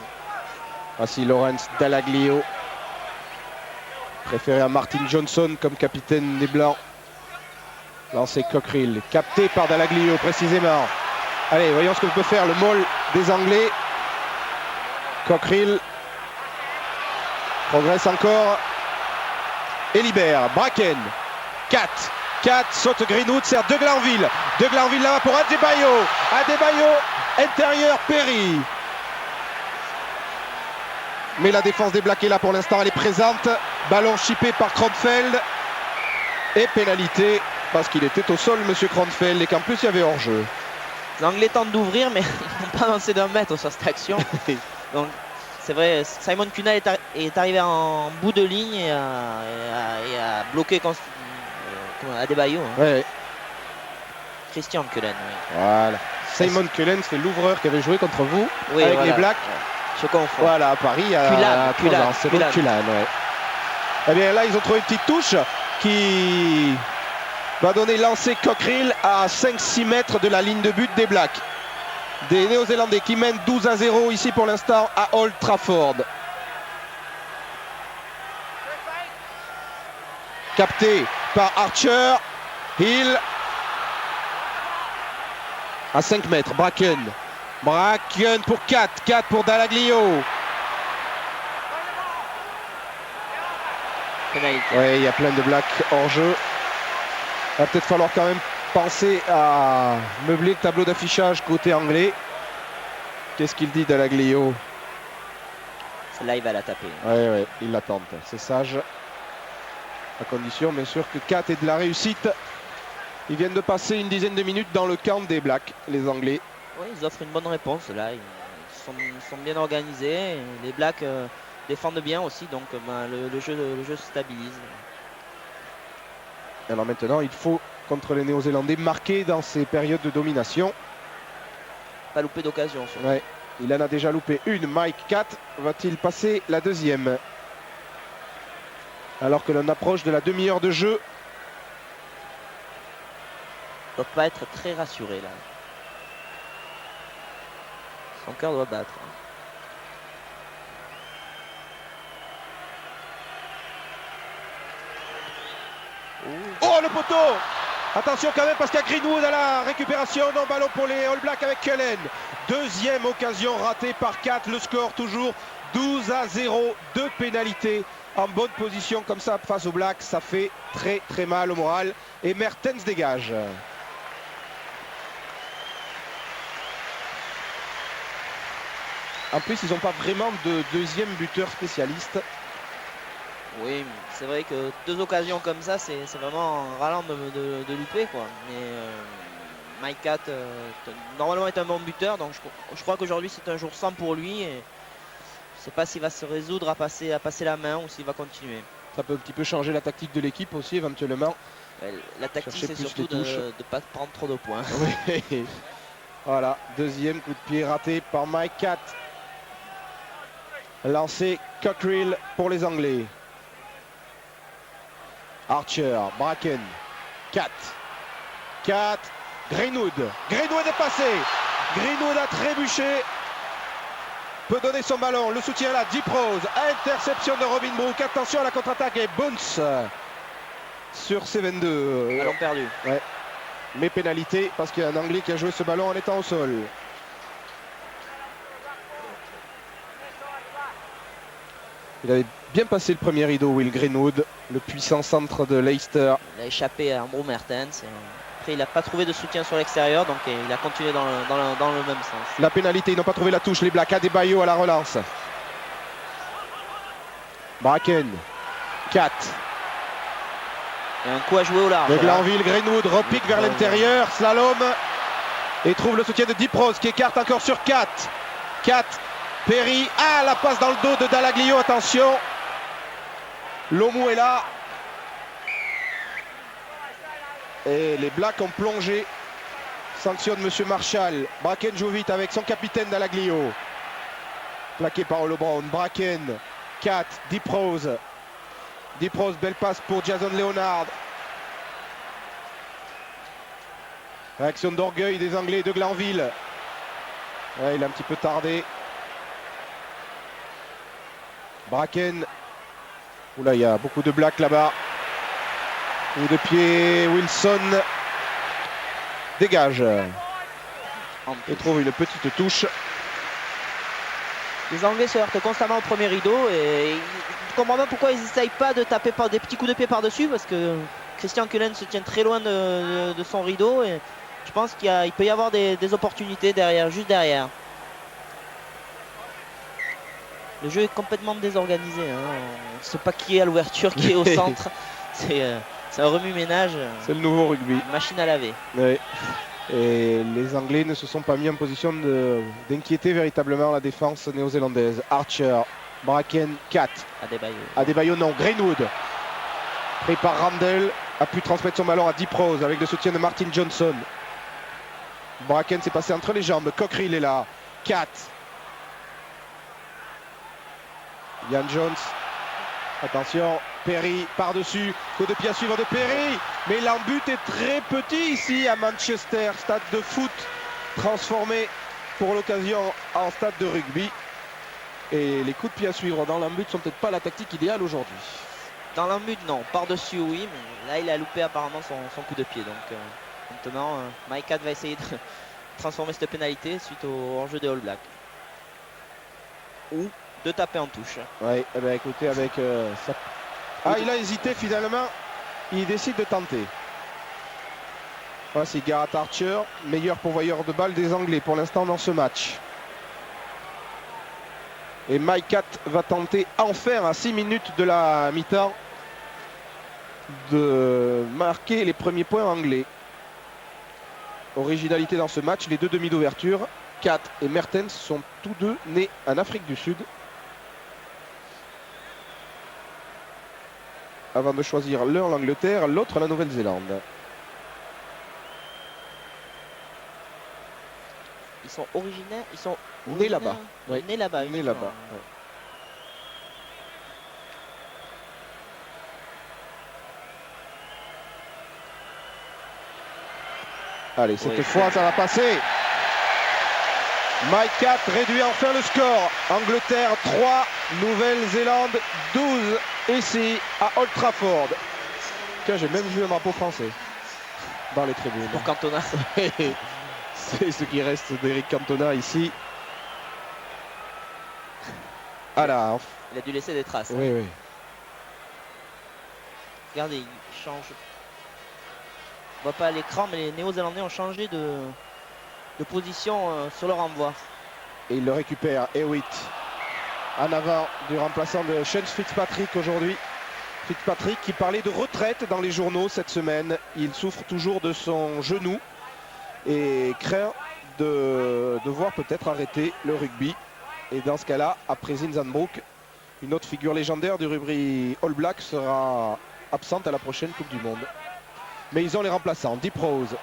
Voici Lawrence Dallaglio, préféré à Martin Johnson comme capitaine des Blancs. Lancé Cockerill, capté par Dallaglio précisément. Allez, voyons ce que peut faire le maul des Anglais. Cockerill progresse encore et libère. Bracken, 4 saute Greenwood, sert De Glanville. De Glanville là-bas pour Adebayo. Adebayo, intérieur, Perry. Mais la défense des Blacks est là pour l'instant, elle est présente. Ballon chippé par Kronfeld. Et pénalité parce qu'il était au sol, monsieur Kronfeld, et qu'en plus il y avait hors-jeu. Les Anglais tentent d'ouvrir, mais ils n'ont pas lancé d'un mètre sur cette action. Donc c'est vrai, Simon Cunal est arrivé en bout de ligne et a bloqué Adebayo. Hein. Ouais, Christian Cullen, oui. voilà. Simon Cullen, c'est l'ouvreur qui avait joué contre vous Oui, avec voilà. les Blacks. Je confonds. Voilà, à Paris, à Cullen, c'est donc Cullen, ouais. Eh bien là, ils ont trouvé une petite touche qui va donner lancer Cockerill à 5-6 mètres de la ligne de but des Blacks. Des Néo-Zélandais qui mènent 12-0 ici pour l'instant à Old Trafford. Capté par Archer. Hill. À 5 mètres, Bracken. Bracken pour 4. 4 pour Dallaglio. Pénalité. Oui, il y a plein de Blacks hors jeu. Il va peut-être falloir quand même penser à meubler le tableau d'affichage côté anglais. Qu'est-ce qu'il dit Dallaglio? Celle-là, il va la taper. Oui, il la tente. C'est sage. À condition, bien sûr, que 4 ait de la réussite. Ils viennent de passer une dizaine de minutes dans le camp des Blacks, les Anglais. Oui, ils offrent une bonne réponse là. Ils sont bien organisés. Et les Blacks défendent bien aussi, donc le jeu se stabilise. Alors maintenant, il faut, contre les Néo-Zélandais, marquer dans ces périodes de domination. Pas louper d'occasion. surtout. Ouais, il en a déjà loupé une. Mike 4 va-t-il passer la deuxième? Alors que l'on approche de la demi-heure de jeu. Il ne doit pas être très rassuré là. Son cœur doit battre. Oh, le poteau! Attention quand même parce qu'il y a Greenwood à la récupération. Non, ballon pour les All Blacks avec Cullen. Deuxième occasion ratée par 4. Le score toujours 12-0. 2 pénalités en bonne position comme ça face aux Blacks. Ça fait très mal au moral. Et Mertens dégage. En plus, ils n'ont pas vraiment de deuxième buteur spécialiste. Oui, c'est vrai que 2 occasions comme ça, c'est vraiment ralent de louper quoi. Mais Mike Cat normalement est un bon buteur, donc je crois qu'aujourd'hui c'est un jour sans pour lui. Et je ne sais pas s'il va se résoudre à passer la main ou s'il va continuer. Ça peut un petit peu changer la tactique de l'équipe aussi éventuellement. La tactique Chercher c'est plus surtout les touches. de ne pas prendre trop de points. Oui. Voilà, deuxième coup de pied raté par Mike Cat. Lancé Cockerill pour les Anglais. Archer, Bracken, 4. Greenwood. Greenwood est passé. Greenwood a trébuché. Peut donner son ballon. Le soutien là, Deep Rose. Interception de Robin Brook. Attention à la contre-attaque et Bounce sur C22. Ballon perdu. Mais pénalité parce qu'il y a un Anglais qui a joué ce ballon en étant au sol. Il avait bien passé le premier rideau, Will Greenwood, le puissant centre de Leicester. Il a échappé à Andrew Mertens. Après, il n'a pas trouvé de soutien sur l'extérieur, donc il a continué dans le même sens. La pénalité, ils n'ont pas trouvé la touche, les Blacks. Adebayo à la relance. Bracken, 4. Et un coup à jouer au large. De là. Glanville, Greenwood repique vers l'intérieur. Slalom. Et trouve le soutien de Deep Rose qui écarte encore sur 4. 4. Perry. Ah, la passe dans le dos de Dallaglio. Attention. Lomu est là. Et les Blacks ont plongé. Sanctionne Monsieur Marshall. Bracken joue vite avec son capitaine Dallaglio. Plaqué par Olo Brown. Bracken. 4. Deep Rose. Deep Rose, belle passe pour Jason Leonard. Réaction d'orgueil des Anglais de Glanville. Ouais, il a un petit peu tardé. Bracken. Oula, il y a beaucoup de Blacks là-bas. Coup de pied, Wilson dégage. Et trouve une petite touche. Les Anglais se heurtent constamment au premier rideau et je comprends bien pourquoi ils n'essayent pas de taper par des petits coups de pied par-dessus, parce que Christian Cullen se tient très loin de son rideau et je pense qu'il peut y avoir des opportunités derrière, juste derrière. Le jeu est complètement désorganisé, hein. On ne sait pas qui est à l'ouverture, qui est au centre. C'est un remue-ménage. C'est le nouveau rugby. Une machine à laver. Oui. Et les Anglais ne se sont pas mis en position d'inquiéter véritablement la défense néo-zélandaise. Archer, Bracken, 4. Adebayo non. Greenwood, pris par Randall, a pu transmettre son ballon à Deep Rose avec le soutien de Martin Johnson. Bracken s'est passé entre les jambes. Cockerill est là. 4. Ian Jones. Attention, Perry par-dessus, coup de pied à suivre de Perry, mais l'embut est très petit ici à Manchester, stade de foot transformé pour l'occasion en stade de rugby. Et les coups de pied à suivre dans l'embut sont peut-être pas la tactique idéale aujourd'hui. Dans l'embut non, par-dessus oui, mais là il a loupé apparemment son coup de pied. Donc maintenant Mike Catt va essayer de transformer cette pénalité suite au hors-jeu des All Blacks. Ou de taper en touche. Oui, eh bien, écoutez, avec ça... Ah, il a hésité finalement, il décide de tenter. Voici Garrett Archer, meilleur pourvoyeur de balles des Anglais pour l'instant dans ce match. Et Mike Catt va tenter enfin à 6 minutes de la mi-temps de marquer les premiers points anglais. Originalité dans ce match, les deux demi d'ouverture, Catt et Mertens sont tous deux nés en Afrique du Sud. Avant de choisir l'un l'Angleterre, l'autre la Nouvelle-Zélande. Ils sont originaires, ils sont nés là-bas. Oui. Nés là-bas. Nés là-bas. Ouais. Allez, cette fois, ça va passer. Mike Catt réduit enfin le score. Angleterre 3, Nouvelle-Zélande 12 ici à Old Trafford. Tiens, j'ai même vu un drapeau français dans les tribunes. Pour Cantona. C'est ce qui reste d'Eric Cantona ici. Ah là. Il a dû laisser des traces. Oui, oui. Regardez, il change. On voit pas à l'écran, mais les Néo-Zélandais ont changé de position sur le renvoi. Et il le récupère, Hewitt, en avant du remplaçant de Shane Fitzpatrick aujourd'hui. Fitzpatrick qui parlait de retraite dans les journaux cette semaine. Il souffre toujours de son genou et craint de devoir peut-être arrêter le rugby. Et dans ce cas-là, après Zinzanbrook, une autre figure légendaire du rugby All Black sera absente à la prochaine Coupe du Monde. Mais ils ont les remplaçants, Deep Rose.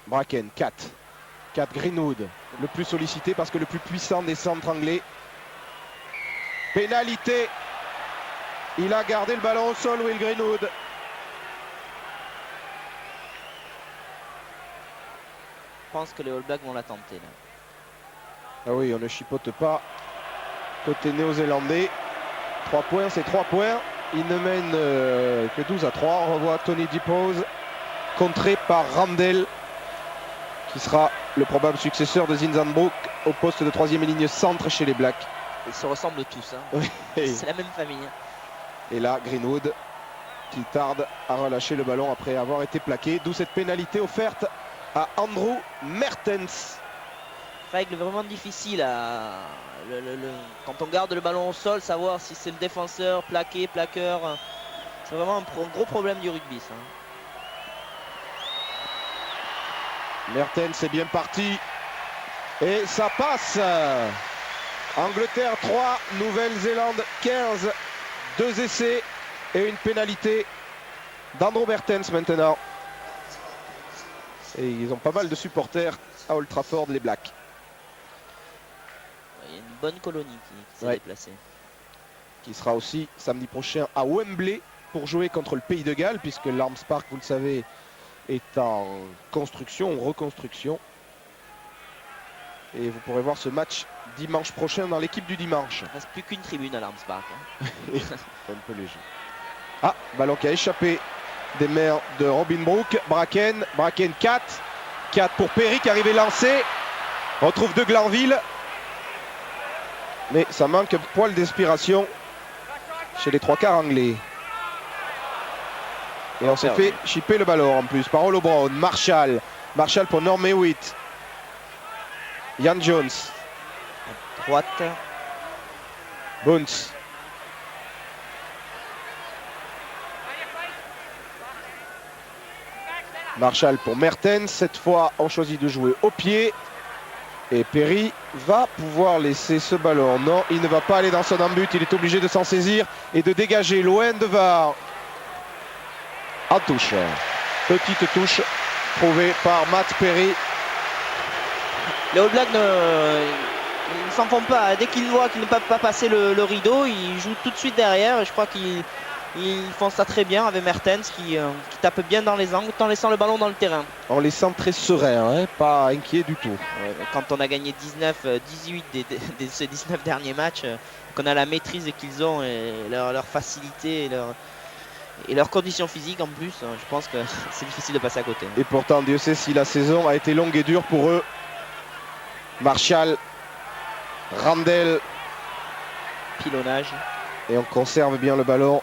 Bracken, 4. Greenwood, le plus sollicité parce que le plus puissant des centres anglais. Pénalité. Il a gardé le ballon au sol, Will Greenwood. Je pense que les All Blacks vont la tenter là. Ah oui, on ne chipote pas. Côté néo-zélandais, 3 points, c'est 3 points. Il ne mène que 12-3. On revoit Tony Deep Rose contré par Randall, qui sera le probable successeur de Zinzanbrook au poste de 3e ligne centre chez les Blacks. Ils se ressemblent tous. Hein. Oui. C'est la même famille. Et là, Greenwood qui tarde à relâcher le ballon après avoir été plaqué. D'où cette pénalité offerte à Andrew Mertens. Règle vraiment difficile quand on garde le ballon au sol, savoir si c'est le défenseur, plaqué, plaqueur. C'est vraiment un gros problème du rugby ça. Mertens est bien parti. Et ça passe. Angleterre 3, Nouvelle-Zélande 15. 2 essais et une pénalité d'Andrew Mertens maintenant. Et ils ont pas mal de supporters à Old Trafford, les Blacks. Il y a une bonne colonie qui s'est Ouais. déplacée. Qui sera aussi samedi prochain à Wembley pour jouer contre le Pays de Galles, puisque l'Arms Park, vous le savez, est en construction, en reconstruction. Et vous pourrez voir ce match dimanche prochain dans l'équipe du dimanche. Il ne reste plus qu'une tribune à l'Arms Park. Hein. C'est un peu léger. Ah, ballon qui a échappé des mains de Robin Brook. Bracken 4. 4 pour Perry qui arrivait lancé. On retrouve De Glanville. Mais ça manque un poil d'inspiration chez les 3/4 anglais. Et on s'est fait chipper le ballon en plus par Olo Brown. Marshall pour Norm Hewitt. Ian Jones. À droite. Bones. Marshall pour Mertens. Cette fois, on choisit de jouer au pied. Et Perry va pouvoir laisser ce ballon. Non, il ne va pas aller dans son embut. Il est obligé de s'en saisir et de dégager loin de VAR. En touche. Petite touche trouvée par Matt Perry. Les All Blacks ne s'en font pas. Dès qu'ils voient qu'ils ne peuvent pas passer le rideau, ils jouent tout de suite derrière. Et je crois qu'ils font ça très bien avec Mertens qui tape bien dans les angles tout en laissant le ballon dans le terrain. On les sent très sereins, hein, pas inquiets du tout. Quand on a gagné 18 de ces 19 derniers matchs, qu'on a la maîtrise qu'ils ont et leur facilité et leurs conditions physiques en plus, je pense que c'est difficile de passer à côté. Et pourtant, Dieu sait si la saison a été longue et dure pour eux. Marshall, Randell. Pilonnage. Et on conserve bien le ballon.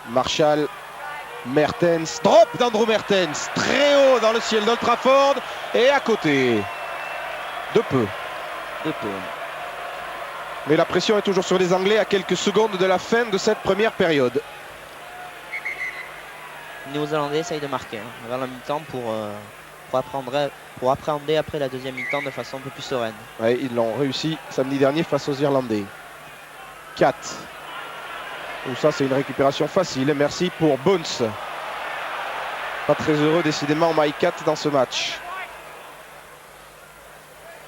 Marshall, Mertens. Drop d'Andrew Mertens. Très haut dans le ciel d'Old Trafford. Et à côté. De peu. Mais la pression est toujours sur les Anglais à quelques secondes de la fin de cette première période. Les Néo-Zélandais essayent de marquer avant la mi-temps pour appréhender après la deuxième mi-temps de façon un peu plus sereine. Ouais, ils l'ont réussi samedi dernier face aux Irlandais. 4. Ou ça, c'est une récupération facile. Merci pour Bones. Pas très heureux décidément Mike 4 dans ce match.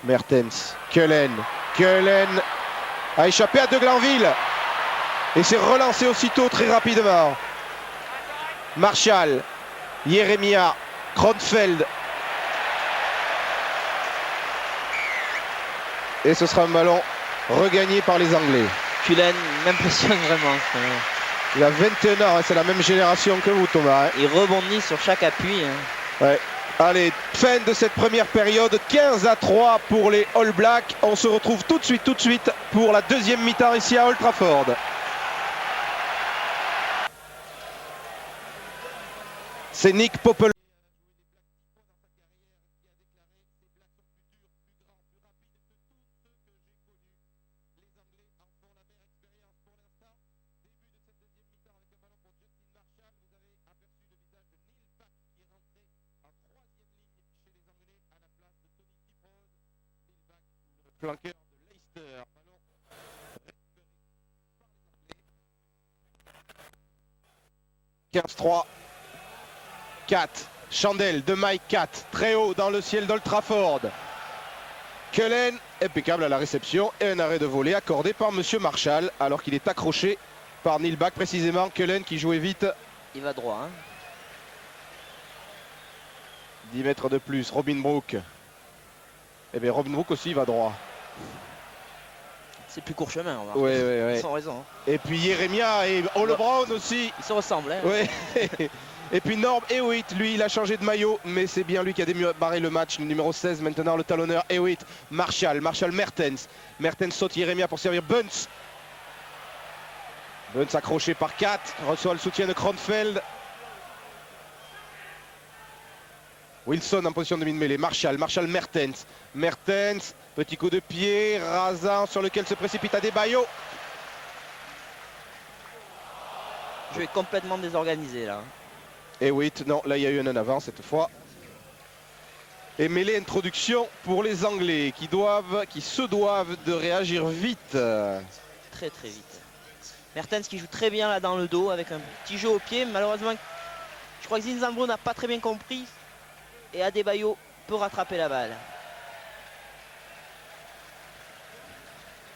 Mertens. Cullen a échappé à De Glanville. Et s'est relancé aussitôt très rapidement. Marshall. Jeremiah. Cronfeld. Et ce sera un ballon regagné par les Anglais. Cullen m'impressionne vraiment. Il a 21 ans, hein, c'est la même génération que vous, Thomas. Hein. Il rebondit sur chaque appui. Ouais. Allez, fin de cette première période, 15-3 pour les All Blacks. On se retrouve tout de suite pour la deuxième mi-temps ici à Old Trafford. C'est Nick Popple. Flanqueur de Leicester. 15-3. 4. Chandelle de Mike 4. Très haut dans le ciel d'Old Trafford. Cullen, impeccable à la réception. Et un arrêt de volée accordé par Monsieur Marshall. Alors qu'il est accroché par Neil Back. Précisément, Cullen qui jouait vite. Il va droit. 10 mètres de plus. Robin Brook. Eh bien, Robin Brook aussi va droit. C'est plus court chemin. Ouais. Ils ont raison. Et puis Jeremiah et Olo Brown aussi. Ils se ressemblent. Ouais. Et puis Norm Hewitt, lui, il a changé de maillot, mais c'est bien lui qui a démarré le match. Le numéro 16, maintenant le talonneur Hewitt. Marshall Mertens. Mertens saute Jeremiah pour servir Bunce. Bunce accroché par 4. Reçoit le soutien de Cronfeld. Wilson en position de mine-mêlée. Marshall Mertens. Mertens, petit coup de pied, rasant sur lequel se précipite Adebayo. Je vais complètement désorganisé là. Et oui, non, là il y a eu un en avant cette fois. Et mêlée introduction pour les Anglais qui se doivent de réagir vite. Très vite. Mertens qui joue très bien là dans le dos avec un petit jeu au pied. Malheureusement, je crois que Zinzambro n'a pas très bien compris. Et Adebayo peut rattraper la balle.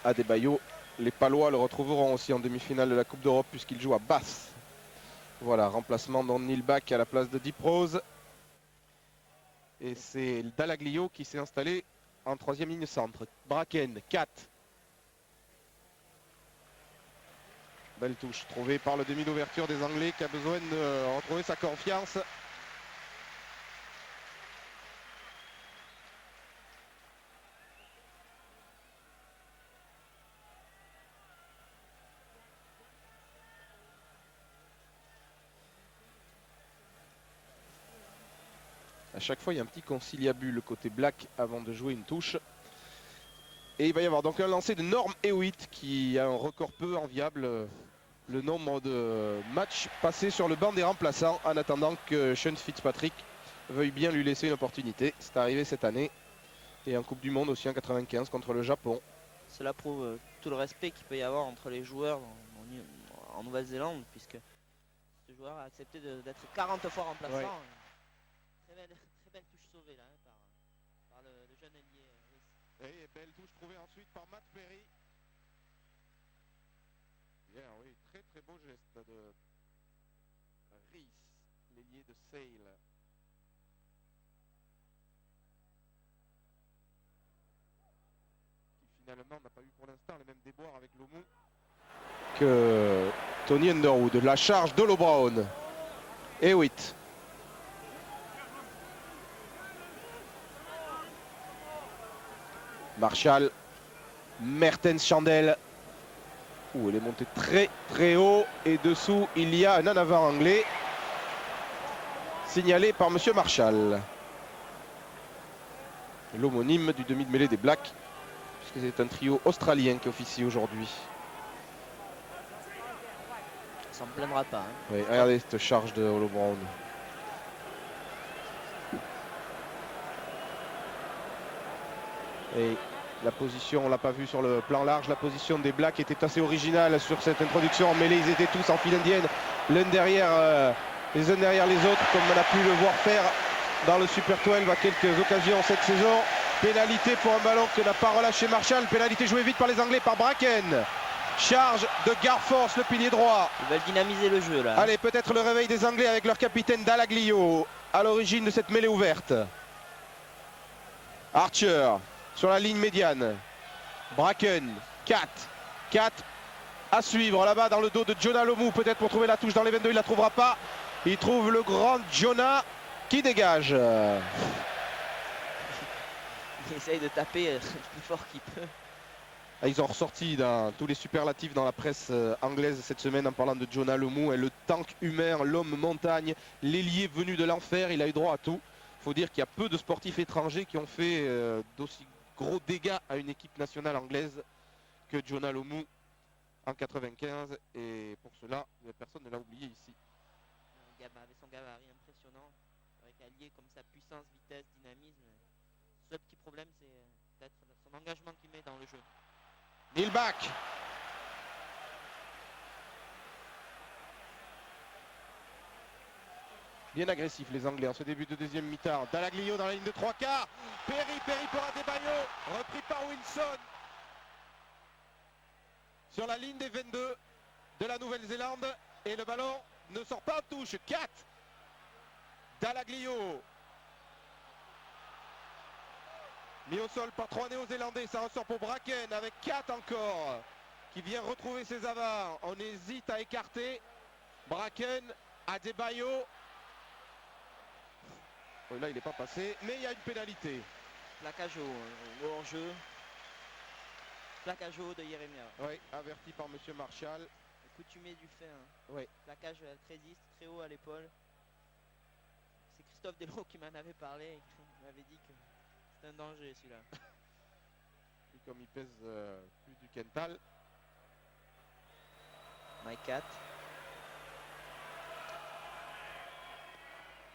Adebayo, les Palois le retrouveront aussi en demi-finale de la Coupe d'Europe puisqu'il joue à Bath. Voilà, remplacement dans Nilbach à la place de Deep Rose. Et c'est Dallaglio qui s'est installé en troisième ligne centre. Bracken, 4. Belle touche trouvée par le demi d'ouverture des Anglais qui a besoin de retrouver sa confiance. À chaque fois, il y a un petit conciliabule côté black avant de jouer une touche. Et il va y avoir donc un lancer de Norm Hewitt qui a un record peu enviable. Le nombre de matchs passés sur le banc des remplaçants en attendant que Sean Fitzpatrick veuille bien lui laisser une opportunité. C'est arrivé cette année. Et en Coupe du Monde aussi en 95 contre le Japon. Cela prouve tout le respect qu'il peut y avoir entre les joueurs en Nouvelle-Zélande, puisque ce joueur a accepté d'être 40 fois remplaçant. Ouais. Très belle touche sauvée là par le jeune ailier. Et belle touche trouvée ensuite par Matt Perry. Bien, oui, très beau geste de Rhys, l'ailier de Sale. Qui finalement n'a pas eu pour l'instant les mêmes déboires avec Lomu que Tony Underwood. La charge de Brown. Hewitt. Marshall, Mertens Chandel. Elle est montée très haut et dessous il y a un en avant anglais signalé par monsieur Marshall. L'homonyme du demi de mêlée des Blacks puisque c'est un trio australien qui officie aujourd'hui. Ça ne me plaindra pas. Hein. Oui, regardez cette charge de Holo Brown. Et la position, on ne l'a pas vu sur le plan large, la position des Blacks était assez originale sur cette introduction. En mêlée, ils étaient tous en file indienne, les uns derrière les autres, comme on a pu le voir faire dans le Super 12 à quelques occasions cette saison. Pénalité pour un ballon que n'a pas relâché Marshall. Pénalité jouée vite par les Anglais, par Bracken. Charge de Garforce, le pilier droit. Ils veulent dynamiser le jeu là. Allez, peut-être le réveil des Anglais avec leur capitaine Dallaglio à l'origine de cette mêlée ouverte. Archer sur la ligne médiane. Bracken, 4 à suivre là-bas dans le dos de Jonah Lomu, peut-être pour trouver la touche dans les 22, il ne la trouvera pas. Il trouve le grand Jonah qui dégage. Il essaye de taper le plus fort qu'il peut. Ils ont ressorti dans tous les superlatifs dans la presse anglaise cette semaine en parlant de Jonah Lomu, le tank humain, l'homme montagne, l'ailier venu de l'enfer, il a eu droit à tout. Il faut dire qu'il y a peu de sportifs étrangers qui ont fait d'aussi gros dégâts à une équipe nationale anglaise que Jonah Lomu en 95 et pour cela personne ne l'a oublié ici. Avec son gabarit impressionnant, avec allié comme sa puissance, vitesse, dynamisme. Le seul petit problème c'est peut-être son engagement qu'il met dans le jeu. Nilbach. Bien agressif les Anglais en ce début de deuxième mi-temps. Dallaglio dans la ligne de 3 quarts. Perry pour Adebayo. Repris par Wilson. Sur la ligne des 22 de la Nouvelle-Zélande. Et le ballon ne sort pas en touche. 4. Dallaglio. Mis au sol par 3 Néo-Zélandais. Ça ressort pour Bracken avec 4 encore. Qui vient retrouver ses avants. On hésite à écarter. Bracken, Adebayo. Oh, là il n'est pas passé, mais il y a une pénalité. Plaquage au hors-jeu. Plaquage haut de Jeremia. Oui, averti par monsieur Marshall. Le coutumier du fait. Hein. Oui. Plaquage très lisse, très haut à l'épaule. C'est Christophe Delot qui m'en avait parlé. Il m'avait dit que c'était un danger celui-là. Et comme il pèse plus du Kental. Mike 4.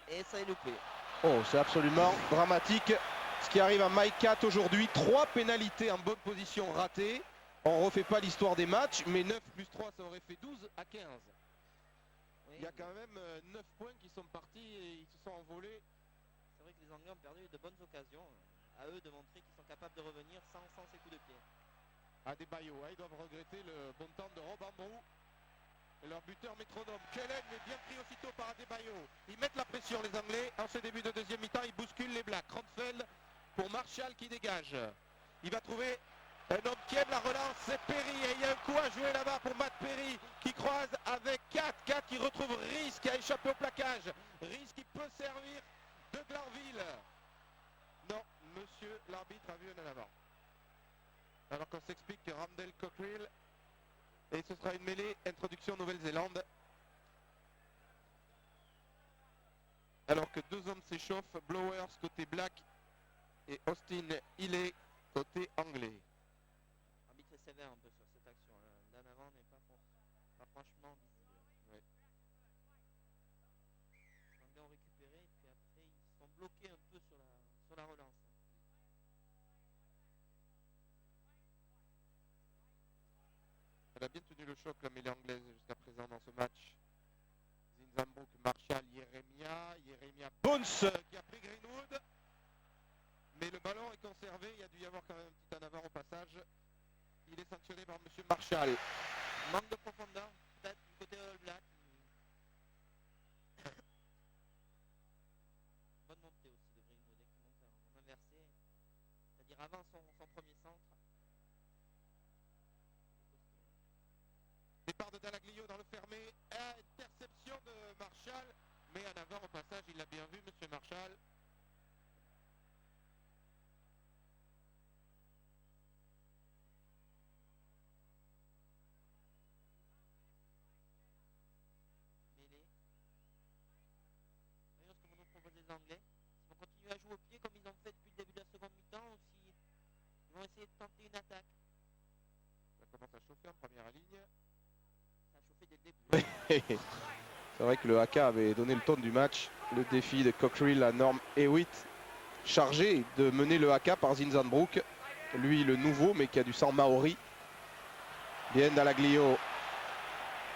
Et ça est loupé. Oh, c'est absolument dramatique ce qui arrive à Mike Cat aujourd'hui. 3 pénalités en bonne position ratées. On refait pas l'histoire des matchs, mais 9 plus 3, ça aurait fait 12 à 15. Oui, Il y a quand même 9 points qui sont partis et ils se sont envolés. c'est vrai que les Anglais ont perdu de bonnes occasions. À eux de montrer qu'ils sont capables de revenir sans ces coups de pied. Adebayo, ils doivent regretter le bon temps de Rob Ambrou. Et leur buteur métronome, Kellen, mais bien pris aussitôt par Adebayo. Ils mettent la pression les Anglais. En ce début de deuxième mi-temps, ils bousculent les Blacks. Cronfeld pour Marshall qui dégage. Il va trouver un homme qui aime la relance, c'est Perry. Et il y a un coup à jouer là-bas pour Matt Perry qui croise avec Kat. Kat qui retrouve Rhys qui a échappé au plaquage. Rhys qui peut servir de Glanville. Non, monsieur l'arbitre a vu un en avant. Alors qu'on s'explique que Randall Cockrell, et ce sera une mêlée introduction Nouvelle-Zélande. Alors que 2 hommes s'échauffent, Blowers côté black et Austin Healey côté anglais. L'arbitre est sévère un peu sur cette action. Là en avant n'est pas franchement visible. Ouais. Les Anglais ont récupéré et puis après ils sont bloqués un peu sur la relance. Elle a bien tenu le choc la mêlée anglaise jusqu'à présent dans ce match. Zinzambrook, Marshall, Yeremia, Bones qui a pris Greenwood. Mais le ballon est conservé, il y a dû y avoir quand même un petit en avant au passage. Il est sanctionné par monsieur Marshall. Manque de profondeur, peut-être du côté All Black. Bonne montée aussi de Greenwood qui monte en inversé, c'est-à-dire avant son premier centre. Départ de Dallaglio dans le fermé, interception de Marshall, mais en avant au passage, il l'a bien vu, monsieur Marshall. Mêlée. Voyons ce que vont nous proposer les Anglais. S'ils vont continuer à jouer au pied comme ils ont fait depuis le début de la seconde mi-temps ou s'ils vont essayer de tenter une attaque. Ça commence à chauffer en première ligne. Ça a chauffé dès le début. C'est vrai que le haka avait donné le ton du match. Le défi de Cockrell à Norm Hewitt, chargé de mener le haka par Zinzambrook. Lui, le nouveau, mais qui a du sang maori. Bien Dallaglio.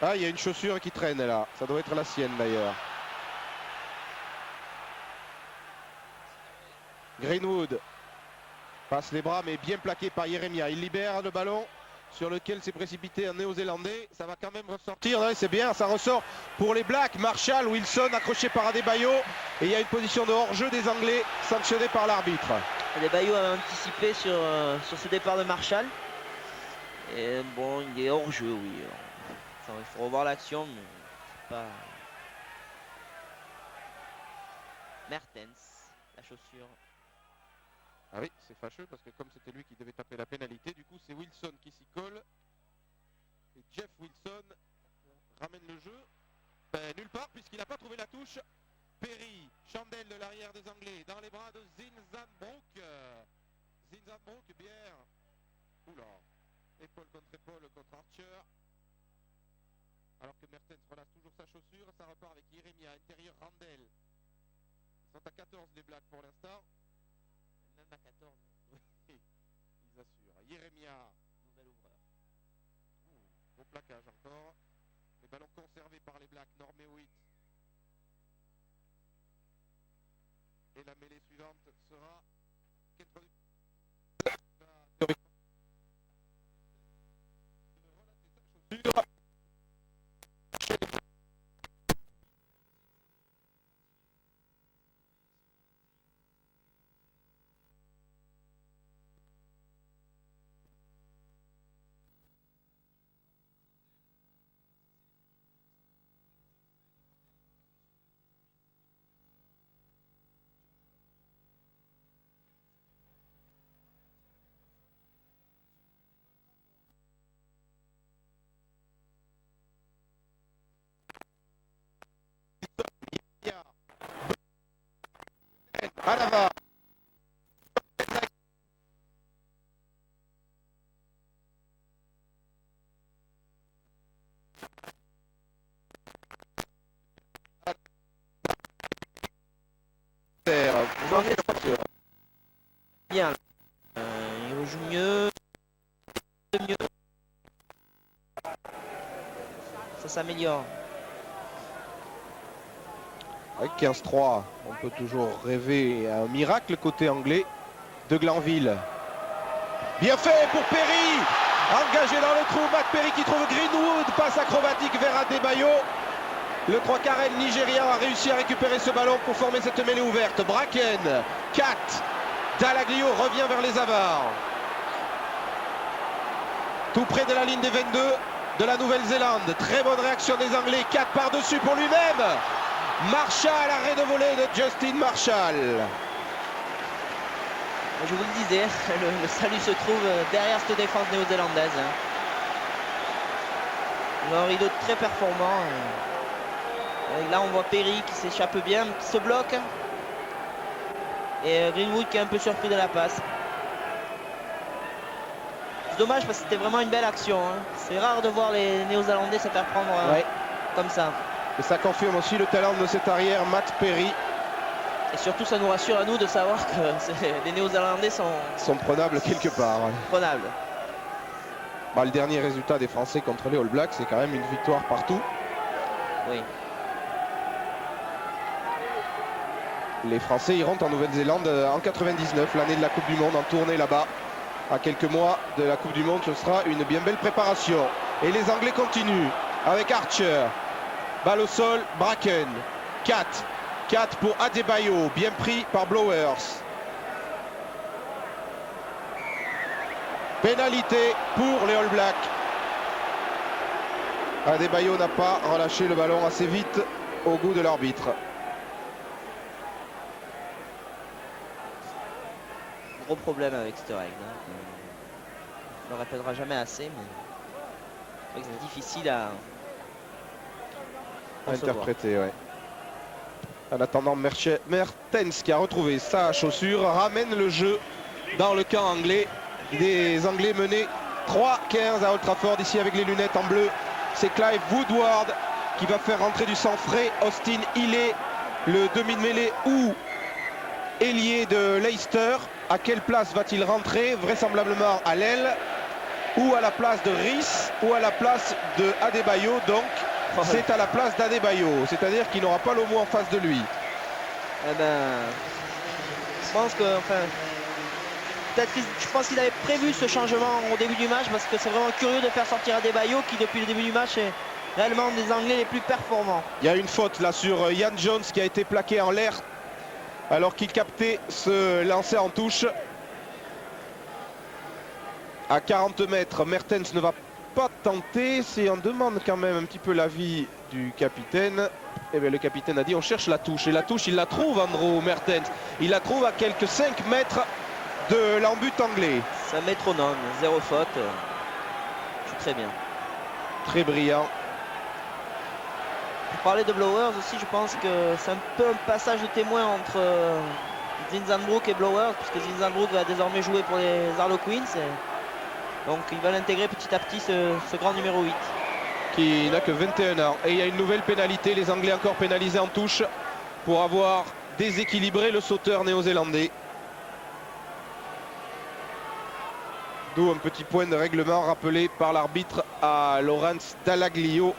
Ah, il y a une chaussure qui traîne là. Ça doit être la sienne d'ailleurs. Greenwood passe les bras, mais bien plaqué par Yeremia. Il libère le ballon sur lequel s'est précipité un néo-zélandais. Ça va quand même ressortir. Ouais, c'est bien, ça ressort pour les Blacks. Marshall, Wilson accroché par Adebayo. Et il y a une position de hors-jeu des Anglais sanctionnée par l'arbitre. Adebayo a anticipé sur ce départ de Marshall. Et bon, il est hors jeu, oui. Enfin, il faut revoir l'action, mais c'est pas. Mertens, la chaussure. Ah oui, c'est fâcheux parce que comme c'était lui qui devait taper la pénalité, du coup c'est Wilson qui s'y colle. Et Jeff Wilson ramène le jeu. Nulle part puisqu'il n'a pas trouvé la touche. Perry, chandelle de l'arrière des Anglais, dans les bras de Zinzambrook. Zinzambrook, bien. Oula. Épaule contre Archer. Alors que Mertens relâche toujours sa chaussure. Ça repart avec Yeremia, intérieur Randell. Ils sont à 14 les Blacks pour l'instant. Même à 14. Oui, ils assurent. Yeremia. Nouvel ouvreur. Au plaquage encore. Les ballons conservés par les Blacks. Norm Hewitt. Et la mêlée suivante sera. À l'avant. Angleterre. Les Anglais sont bien. Ils jouent mieux. Ça s'améliore. Avec 15-3, on peut toujours rêver à un miracle côté anglais. De Glanville. Bien fait pour Perry. Engagé dans le trou, Matt Perry qui trouve Greenwood. Passe acrobatique vers Adebayo. Le 3/4 nigérian a réussi à récupérer ce ballon pour former cette mêlée ouverte. Bracken, 4. Dalaglio revient vers les Avars. Tout près de la ligne des 22 de la Nouvelle-Zélande. Très bonne réaction des Anglais. 4 par-dessus pour lui-même. Marshall, arrêt de volée de Justin Marshall. Je vous le disais, le salut se trouve derrière cette défense néo-zélandaise. Ils ont un rideau très performant. Et là on voit Perry qui s'échappe bien, qui se bloque. Et Greenwood qui est un peu surpris de la passe. C'est dommage parce que c'était vraiment une belle action. C'est rare de voir les néo-zélandais se faire prendre comme ça. Et ça confirme aussi le talent de cet arrière, Matt Perry. Et surtout ça nous rassure à nous de savoir que les néo-zélandais sont prenables quelque part. prenables. Bah, le dernier résultat des Français contre les All Blacks, c'est quand même une victoire partout. Oui. Les Français iront en Nouvelle-Zélande en 99, l'année de la Coupe du Monde, en tournée là-bas. À quelques mois de la Coupe du Monde, ce sera une bien belle préparation. Et les Anglais continuent avec Archer. Balle au sol, Bracken. 4 pour Adebayo, bien pris par Blowers. Pénalité pour les All Blacks. Adebayo n'a pas relâché le ballon assez vite au goût de l'arbitre. Gros problème avec cette règle. On ne le répétera jamais assez, mais c'est difficile à interpréter, ouais. En attendant, Mertens qui a retrouvé sa chaussure ramène le jeu dans le camp anglais. Des Anglais menés 3-15 à Old Trafford, ici avec les lunettes en bleu. C'est Clive Woodward qui va faire rentrer du sang frais. Austin Healey, le demi de mêlée ou ailier de Leicester. À quelle place va-t-il rentrer? Vraisemblablement à l'aile ou à la place de Rhys ou à la place de Adebayo. Donc c'est à la place d'Adebayo, c'est-à-dire qu'il n'aura pas Lomo en face de lui. Eh ben, je pense que, je pense qu'il avait prévu ce changement au début du match parce que c'est vraiment curieux de faire sortir Adebayo qui depuis le début du match est réellement des Anglais les plus performants. Il y a une faute là sur Ian Jones qui a été plaqué en l'air alors qu'il captait ce lancer en touche. À 40 mètres, Mertens ne va pas tenter, si on demande quand même un petit peu l'avis du capitaine. Et bien le capitaine a dit on cherche la touche, et la touche il la trouve, Andrew Mertens. Il la trouve à quelques 5 mètres de l'embut anglais. C'est un métronome, 0 faute. C'est très bien. Très brillant. Pour parler de Blowers aussi, je pense que c'est un peu un passage de témoin entre Zinzanbrook et Blowers, puisque Zinzanbrook va désormais jouer pour les Harlequins. Donc il va l'intégrer petit à petit ce grand numéro 8. Qui n'a que 21 ans. Et il y a une nouvelle pénalité, les Anglais encore pénalisés en touche pour avoir déséquilibré le sauteur néo-zélandais. D'où un petit point de règlement rappelé par l'arbitre à Lawrence Dalaglio,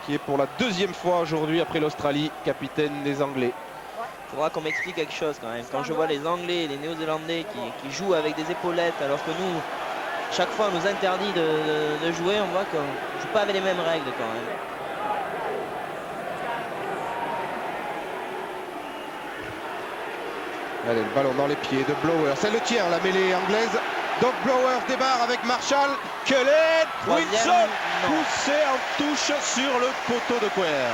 qui est pour la 2e fois aujourd'hui après l'Australie capitaine des Anglais. Il faudra qu'on m'explique quelque chose quand même. Quand je vois les Anglais et les Néo-Zélandais qui jouent avec des épaulettes alors que nous, chaque fois on nous interdit de jouer, on voit qu'on ne joue pas avec les mêmes règles quand même. Allez, le ballon dans les pieds de Blowers. C'est le tir, la mêlée anglaise. Donc Blowers démarre avec Marshall. Cullen Wilson poussé en touche sur le poteau de Quer.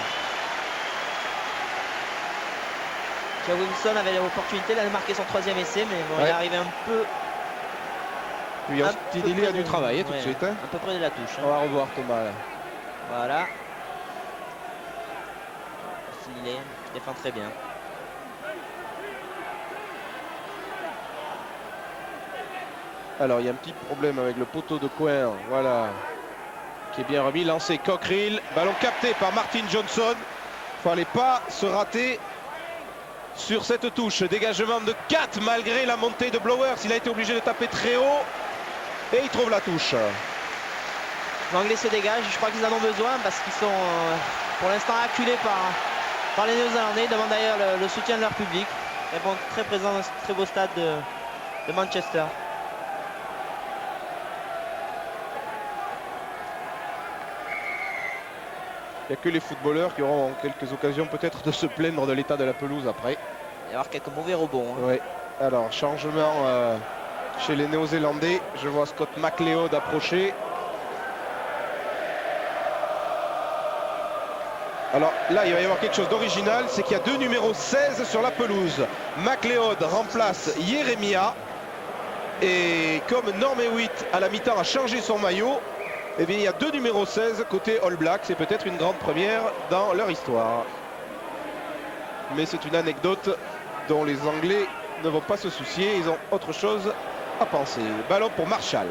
Wilson avait l'opportunité de marquer son 3e essai, mais bon, il est arrivé un peu. Oui, il a du travail tout de suite. Un peu près de la touche. On va revoir Thomas là. Voilà. Il défend très bien. Alors il y a un petit problème avec le poteau de Quer, voilà, qui est bien remis. Lancé Cockerill, ballon capté par Martin Johnson. Fallait pas se rater sur cette touche. Dégagement de 4 malgré la montée de Blowers. Il a été obligé de taper très haut et il trouve la touche. L'Anglais se dégage, je crois qu'ils en ont besoin parce qu'ils sont pour l'instant acculés par les Néo-Zélandais. Ils demandent d'ailleurs le soutien de leur public. Ils vont très présents dans ce très beau stade de Manchester. Il n'y a que les footballeurs qui auront quelques occasions peut-être de se plaindre de l'état de la pelouse après. Il va y avoir quelques mauvais rebonds. Hein. Ouais. Alors, changement chez les Néo-Zélandais. Je vois Scott McLeod approcher. Alors là, il va y avoir quelque chose d'original, c'est qu'il y a 2 numéros 16 sur la pelouse. McLeod remplace Jeremia. Et comme Norm Hewitt à la mi-temps a changé son maillot, eh bien, il y a 2 numéros 16 côté All Black. C'est peut-être une grande première dans leur histoire. Mais c'est une anecdote dont les Anglais ne vont pas se soucier. Ils ont autre chose à penser. Ballon pour Marshall.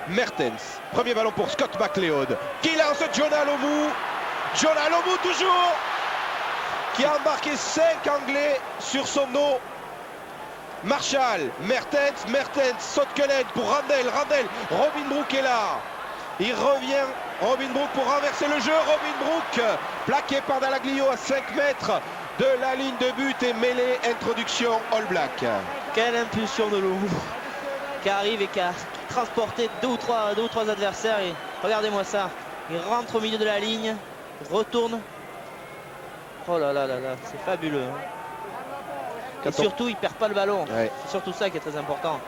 Mertens. Premier ballon pour Scott McLeod. Qui lance Jonah Lomu. Jonah Lomu toujours. Qui a embarqué 5 Anglais sur son dos. Marshall. Mertens. Sotkelen pour Randell. Robin Brook est là. Il revient. Robin Brook pour renverser le jeu. Robin Brook plaqué par Dallaglio à 5 mètres de la ligne de but et mêlée. Introduction All Black. Quelle impulsion de Lomu qui arrive et qui a transporté deux ou trois adversaires. Et regardez-moi ça. Il rentre au milieu de la ligne. Retourne. Oh là là là là. C'est fabuleux. Hein. Et surtout, il perd pas le ballon. Ouais. C'est surtout ça qui est très important.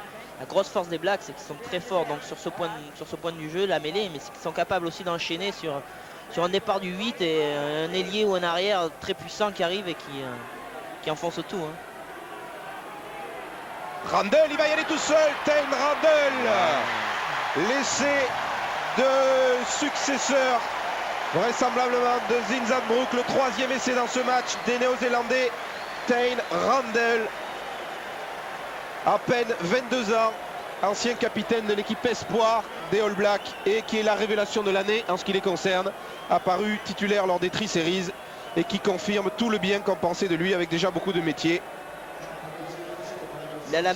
La grosse force des Blacks, c'est qu'ils sont très forts donc sur ce point du jeu, la mêlée, mais qu'ils sont capables aussi d'enchaîner sur un départ du 8 et un ailier ou un arrière très puissant qui arrive et qui enfonce tout. Hein. Randell, il va y aller tout seul. Taine Randell. L'essai de successeur, vraisemblablement, de Zinzan Brook. Le 3e essai dans ce match des Néo-Zélandais. Taine Randell. À peine 22 ans, ancien capitaine de l'équipe Espoir des All Blacks et qui est la révélation de l'année en ce qui les concerne, apparu titulaire lors des Tri-Series et qui confirme tout le bien qu'on pensait de lui avec déjà beaucoup de métiers. Il a la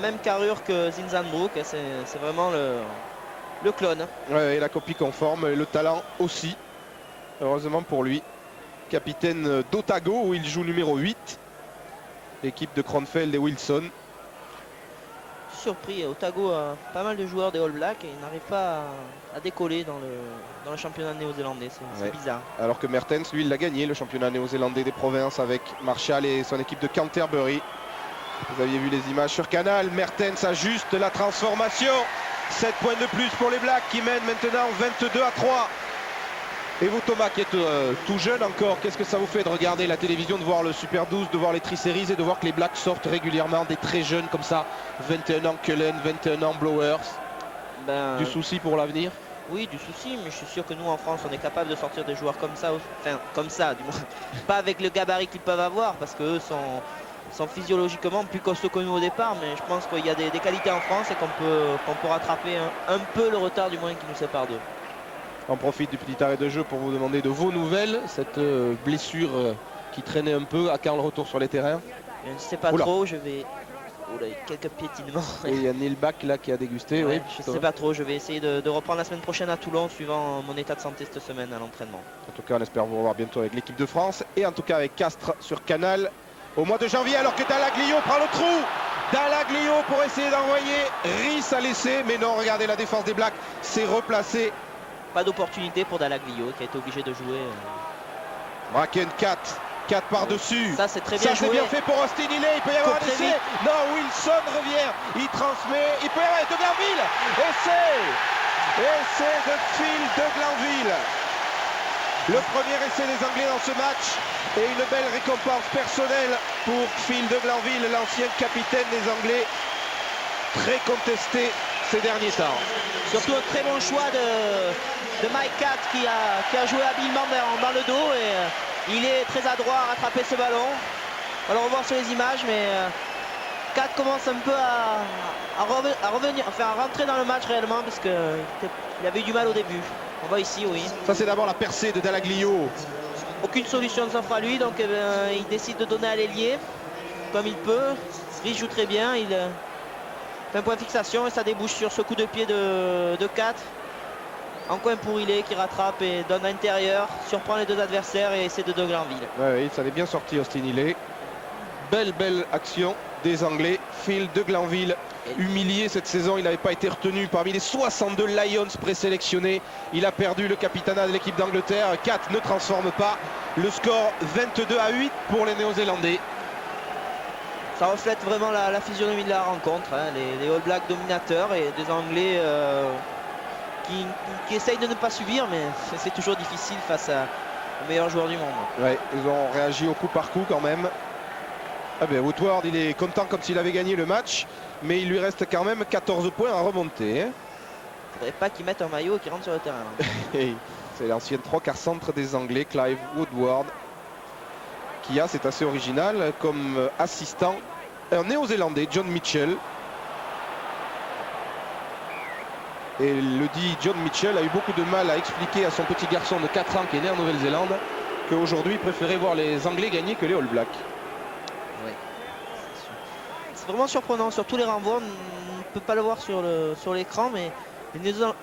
même carrure que Zinzan Brook, c'est vraiment le clone. Ouais, et la copie conforme, et le talent aussi, heureusement pour lui. Capitaine d'Otago où il joue numéro 8, équipe de Cronfeld et Wilson. Surpris, Otago a pas mal de joueurs des All Blacks et il n'arrive pas à décoller dans le championnat néo-zélandais, c'est Ouais. bizarre. Alors que Mertens, lui, il l'a gagné, le championnat néo-zélandais des provinces avec Marshall et son équipe de Canterbury. Vous aviez vu les images sur Canal. Mertens ajuste la transformation. 7 points de plus pour les Blacks qui mènent maintenant 22-3. Et vous, Thomas, qui êtes tout jeune encore, qu'est-ce que ça vous fait de regarder la télévision, de voir le Super 12, de voir les Tri-Series et de voir que les Blacks sortent régulièrement des très jeunes comme ça, 21 ans Cullen, 21 ans Blowers? Du souci pour l'avenir? Oui, du souci, mais je suis sûr que nous en France, on est capable de sortir des joueurs comme ça, enfin comme ça, du moins, pas avec le gabarit qu'ils peuvent avoir, parce qu'eux sont physiologiquement plus costauds que nous au départ, mais je pense qu'il y a des qualités en France et qu'on peut rattraper un peu le retard du moins qui nous sépare d'eux. On profite du petit arrêt de jeu pour vous demander de vos nouvelles. Cette blessure qui traînait un peu, à quand le retour sur les terrains? Je ne sais pas trop, je vais... Oula, il y a quelques piétinements. Et il y a Neil Bach là qui a dégusté. Ouais, oui, je ne sais pas trop, je vais essayer de reprendre la semaine prochaine à Toulon suivant mon état de santé cette semaine à l'entraînement. En tout cas, on espère vous revoir bientôt avec l'équipe de France et en tout cas avec Castres sur Canal au mois de janvier, alors que Dallaglio prend le trou. Dallaglio pour essayer d'envoyer. Rhys a laissé, mais non, regardez la défense des Blacks s'est replacée. Pas d'opportunité pour Dallaglio qui a été obligé de jouer. Bracken 4 par-dessus. Ça c'est très bien joué. Ça c'est bien fait pour Austin Healey. Il peut y avoir un essai. Non, Wilson revient. Il transmet. Il peut y avoir de Glanville. Essai de Phil de Glanville. Le premier essai des Anglais dans ce match. Et une belle récompense personnelle pour Phil de Glanville, l'ancien capitaine des Anglais. Très contesté ces derniers temps. Surtout un très bon choix de Mike Catt qui a joué habilement dans le dos et il est très adroit à rattraper ce ballon. On va le revoir sur les images, mais Catt commence un peu à revenir, enfin à rentrer dans le match réellement parce qu'il avait eu du mal au début. On voit ici, oui. Ça c'est d'abord la percée de Dallaglio. aucune solution ne s'offre à lui, donc eh bien, il décide de donner à l'ailier comme il peut. Rhys joue très bien, il fait un point de fixation et ça débouche sur ce coup de pied de 4 en coin pour Illet qui rattrape et donne à l'intérieur, surprend les deux adversaires et c'est de Glanville. Oui, ça est bien sorti Austin Illet. Belle action des Anglais. Phil de Glanville, humilié cette saison, il n'avait pas été retenu parmi les 62 Lions présélectionnés. Il a perdu le capitanat de l'équipe d'Angleterre. 4 ne transforme pas. Le score 22-8 pour les Néo-Zélandais. Ça reflète vraiment la physionomie de la rencontre, hein. Les All Blacks dominateurs et des Anglais qui essayent de ne pas subir, mais c'est toujours difficile face aux meilleurs joueurs du monde. Ouais, ils ont réagi au coup par coup quand même. Ah ben Woodward, il est content comme s'il avait gagné le match, mais il lui reste quand même 14 points à remonter. Hein. Faudrait pas qu'ils mettent un maillot et qu'ils rentrent sur le terrain. C'est l'ancien 3/4 centre des Anglais, Clive Woodward, qui a, c'est assez original, comme assistant un Néo-Zélandais, John Mitchell. Et le dit John Mitchell a eu beaucoup de mal à expliquer à son petit garçon de 4 ans qui est né en Nouvelle-Zélande qu'aujourd'hui il préférait voir les Anglais gagner que les All Blacks. Ouais, c'est vraiment surprenant. Sur tous les renvois, on ne peut pas le voir sur l'écran, mais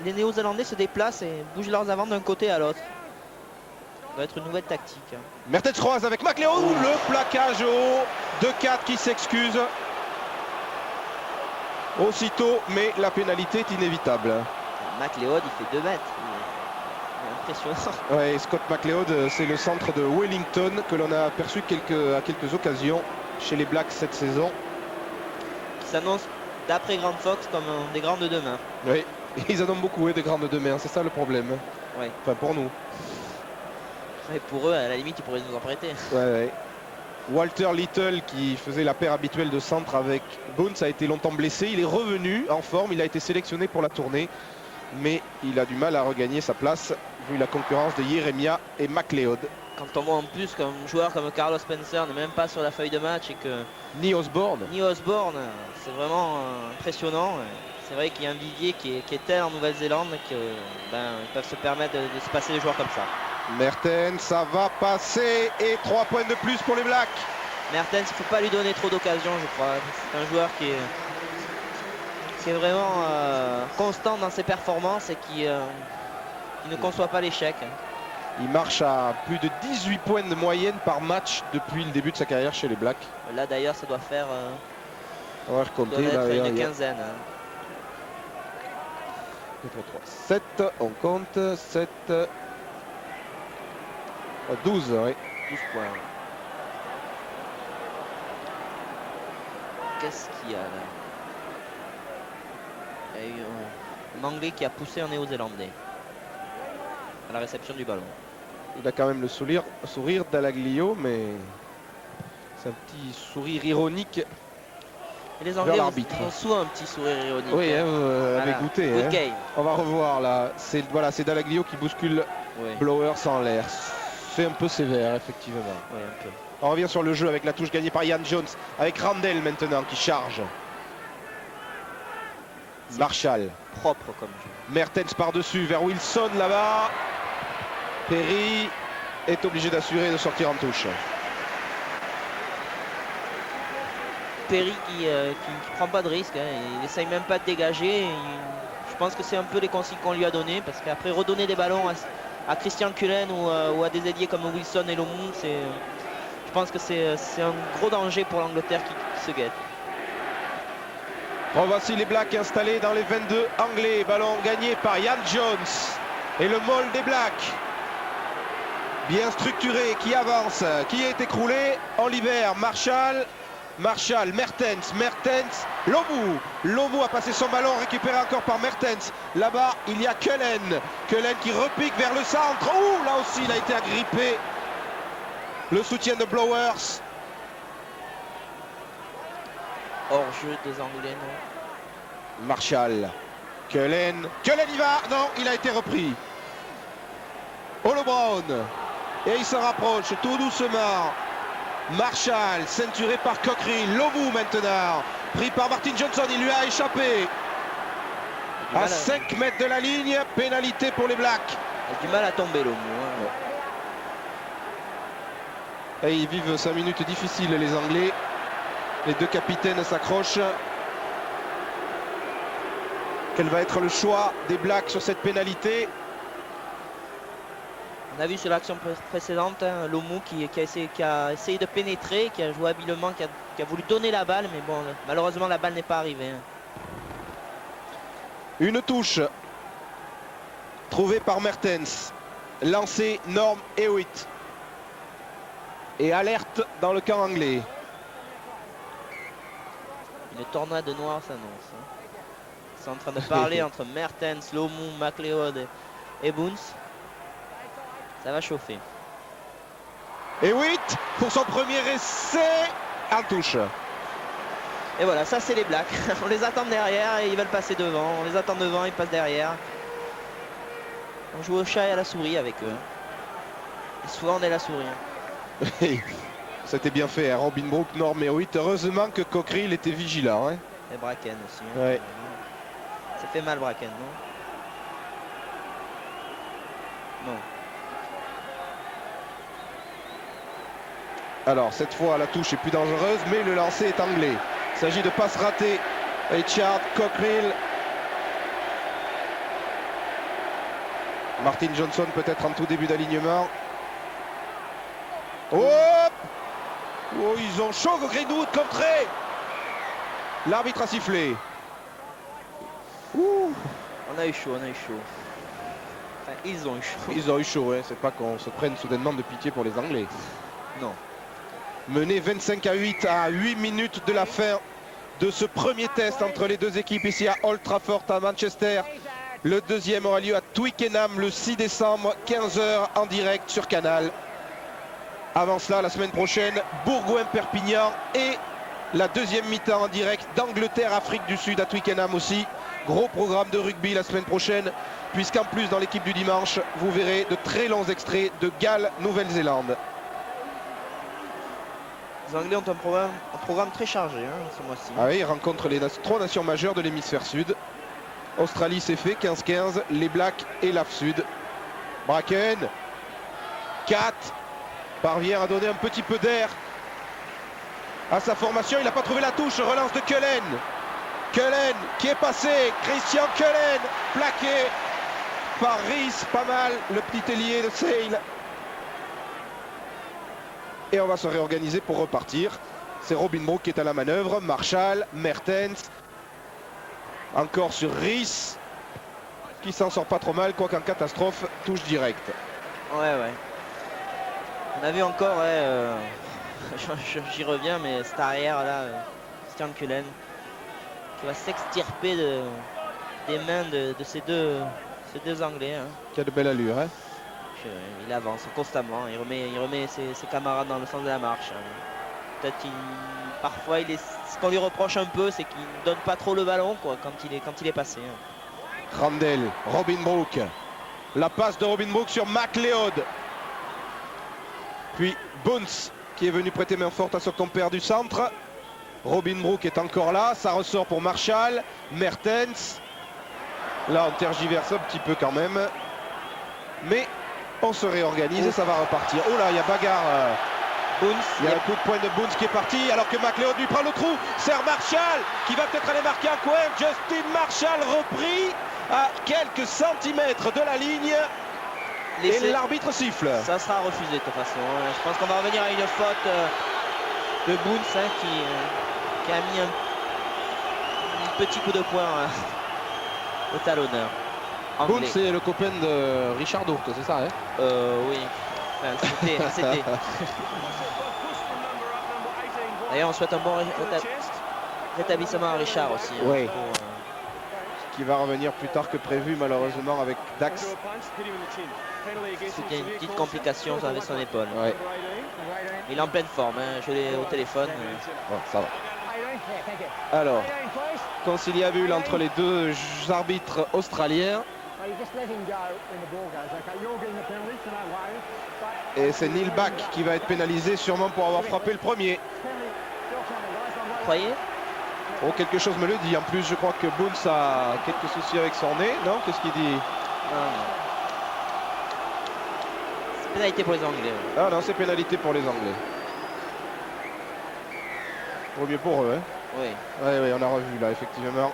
les Néo-Zélandais se déplacent et bougent leurs avants d'un côté à l'autre. Ça va être une nouvelle tactique. Mertens croise avec McLeod, le plaquage haut de 4 qui s'excuse aussitôt, mais la pénalité est inévitable. McLeod, il fait 2 mètres. Il est impressionnant. Ouais, Scott McLeod, c'est le centre de Wellington que l'on a aperçu à quelques occasions chez les Blacks cette saison. Qui s'annonce, d'après Grand Fox, comme des grands de demain. Oui, ils en ont beaucoup, des grandes de main, c'est ça le problème. Ouais. Enfin, pour nous. Et pour eux, à la limite, ils pourraient nous en prêter. Ouais. Walter Little, qui faisait la paire habituelle de centre avec Bones, a été longtemps blessé. Il est revenu en forme, il a été sélectionné pour la tournée, mais il a du mal à regagner sa place vu la concurrence de Jeremia et McLeod. Quand on voit en plus qu'un joueur comme Carlos Spencer n'est même pas sur la feuille de match et que Ni Osborne. c'est vraiment impressionnant. C'est vrai qu'il y a un vivier qui est tel en Nouvelle-Zélande qu'ils peuvent se permettre de se passer des joueurs comme ça. Mertens, ça va passer et 3 points de plus pour les Blacks. Mertens, il ne faut pas lui donner trop d'occasions, je crois. C'est un joueur qui est vraiment constant dans ses performances et qui ne conçoit pas l'échec. Il marche à plus de 18 points de moyenne par match depuis le début de sa carrière chez les Blacks. Là d'ailleurs, ça doit faire On va recompter, une quinzaine. 7, on compte 7, 12, oui. 12 points. Qu'est-ce qu'il y a là? Il y a eu un Anglais qui a poussé un Néo-Zélandais à la réception du ballon. Il a quand même le sourire d'Alaglio, mais c'est un petit sourire ironique. Et les Anglais ont souvent un petit sourire ironique. Oui, vous avez goûté. Good game. On va revoir là. C'est Dallaglio qui bouscule Blowers en l'air. C'est un peu sévère, effectivement. Oui, un peu. On revient sur le jeu avec la touche gagnée par Ian Jones, avec Randell maintenant qui charge. Marshall. Propre comme jeu. Mertens par-dessus vers Wilson là-bas. Perry est obligé d'assurer de sortir en touche. Perry qui prend pas de risque, hein. Il essaye même pas de dégager. Je pense que c'est un peu les consignes qu'on lui a donné, parce qu'après redonner des ballons à Christian Cullen ou à des ailiers comme Wilson et Lomu, je pense que c'est un gros danger pour l'Angleterre qui se guette. Voici les Blacks installés dans les 22 Anglais. Ballon gagné par Ian Jones et le Maul des Blacks. Bien structuré, qui avance, qui est écroulé. Oliver, Marshall, Mertens, Lomu a passé son ballon, récupéré encore par Mertens. Là-bas, il y a Cullen qui repique vers le centre. Ouh, là aussi, il a été agrippé. Le soutien de Blowers. Hors-jeu des Anglais, non. Marshall, Cullen y va. Non, il a été repris. Olo Brown. Et il se rapproche tout doucement. Marshall, ceinturé par Cochrane. Lomu maintenant, pris par Martin Johnson, il lui a échappé. À 5 mètres de la ligne, pénalité pour les Blacks. Il a du mal à tomber, Lomu. Hein. Et ils vivent 5 minutes difficiles, les Anglais. Les deux capitaines s'accrochent. Quel va être le choix des Blacks sur cette pénalité? On a vu sur l'action précédente, hein, Lomu qui a essayé de pénétrer, qui a joué habilement, qui a voulu donner la balle, mais bon, malheureusement la balle n'est pas arrivée. Hein. Une touche trouvée par Mertens. Lancé Norm Hewitt. Et alerte dans le camp anglais. Une tornade noire s'annonce. Hein. Ils sont en train de parler entre Mertens, Lomu, McLeod et Boons. Ça va chauffer. Hewitt pour son premier essai. En touche. Et voilà, ça c'est les Blacks. On les attend derrière et ils veulent passer devant. On les attend devant, ils passent derrière. On joue au chat et à la souris avec eux. Et souvent on est la souris. Hein. C'était bien fait, hein. Robin Brook, Norm Hewitt. Heureusement que Cockerill était vigilant. Hein. Et Bracken aussi. Hein. Ouais. Ça fait mal Bracken, non? Non. Alors cette fois la touche est plus dangereuse, mais le lancer est anglais. Il s'agit de passes ratées. Richard Cockerill. Martin Johnson peut-être en tout début d'alignement. Oh, oh, ils ont chaud au Greenwood contré. L'arbitre a sifflé. Ouh. On a eu chaud, on a eu chaud. Enfin, ils ont eu chaud. Ils ont eu chaud, hein. C'est pas qu'on se prenne soudainement de pitié pour les Anglais. Non. Mené 25-8 à 8 minutes de la fin de ce premier test entre les deux équipes ici à Old Trafford à Manchester. Le deuxième aura lieu à Twickenham le 6 décembre, 15 h en direct sur Canal. Avant cela, la semaine prochaine, Bourgoin-Perpignan et la deuxième mi-temps en direct d'Angleterre-Afrique du Sud à Twickenham aussi. Gros programme de rugby la semaine prochaine, puisqu'en plus dans l'équipe du dimanche, vous verrez de très longs extraits de Galles-Nouvelle-Zélande. Les Anglais ont un programme très chargé hein, ce mois-ci. Ah oui, ils rencontrent les trois nations majeures de l'hémisphère sud. Australie c'est fait, 15-15, les Blacks et l'AF Sud. Bracken, 4, parvient à donner un petit peu d'air à sa formation. Il n'a pas trouvé la touche, relance de Cullen. Cullen qui est passé, Christian Cullen, plaqué par Rees, pas mal, le petit ailier de Sale. Et on va se réorganiser pour repartir. C'est Robin Brook qui est à la manœuvre, Marshall, Mertens. Encore sur Rees, qui s'en sort pas trop mal, quoiqu'en catastrophe, touche directe. Ouais. On a vu encore, ouais, j'y reviens, mais cet arrière là, Christian Cullen, qui va s'extirper des mains de ces deux Anglais. Hein. Qui a de belle allure. Hein. Il avance constamment, il remet ses camarades dans le sens de la marche. Hein. Peut-être parfois ce qu'on lui reproche un peu, c'est qu'il ne donne pas trop le ballon quoi, quand il est passé. Hein. Randell, Robin Brook. La passe de Robin Brook sur McLeod. Puis Boons qui est venu prêter main forte à son compère du centre. Robin Brook est encore là, ça ressort pour Marshall. Mertens. Là on tergiverse un petit peu quand même. Mais on se réorganise et ça va repartir. Oh là, il y a bagarre. Boons, il y a un coup de poing de Boons qui est parti alors que McLeod lui prend le trou. C'est Marshall qui va peut-être aller marquer un coin. Justin Marshall repris à quelques centimètres de la ligne. Et l'arbitre siffle. Ça sera refusé de toute façon. Je pense qu'on va revenir à une faute de Boons hein, qui a mis un petit coup de poing au talonneur. Boons c'est le copain de Richard Dourte, c'est ça hein? Oui. Enfin, c'était. D'ailleurs on souhaite un bon rétablissement à Richard aussi. Hein, oui. Qui va revenir plus tard que prévu malheureusement avec Dax. C'était une petite complication avec son épaule. Ouais. Il est en pleine forme, hein. Je l'ai au téléphone. Bon, ça va. Alors, conciliabule entre les deux arbitres australiens. Et c'est Neil Back qui va être pénalisé sûrement pour avoir frappé le premier. Vous croyez? Oh, quelque chose me le dit. En plus, je crois que Boons a quelques soucis avec son nez. Non? Qu'est-ce qu'il dit? C'est pénalité pour les Anglais. Ah non, c'est pénalité pour les Anglais. Vaut mieux pour eux. Hein. Oui. Ouais, on a revu là, effectivement.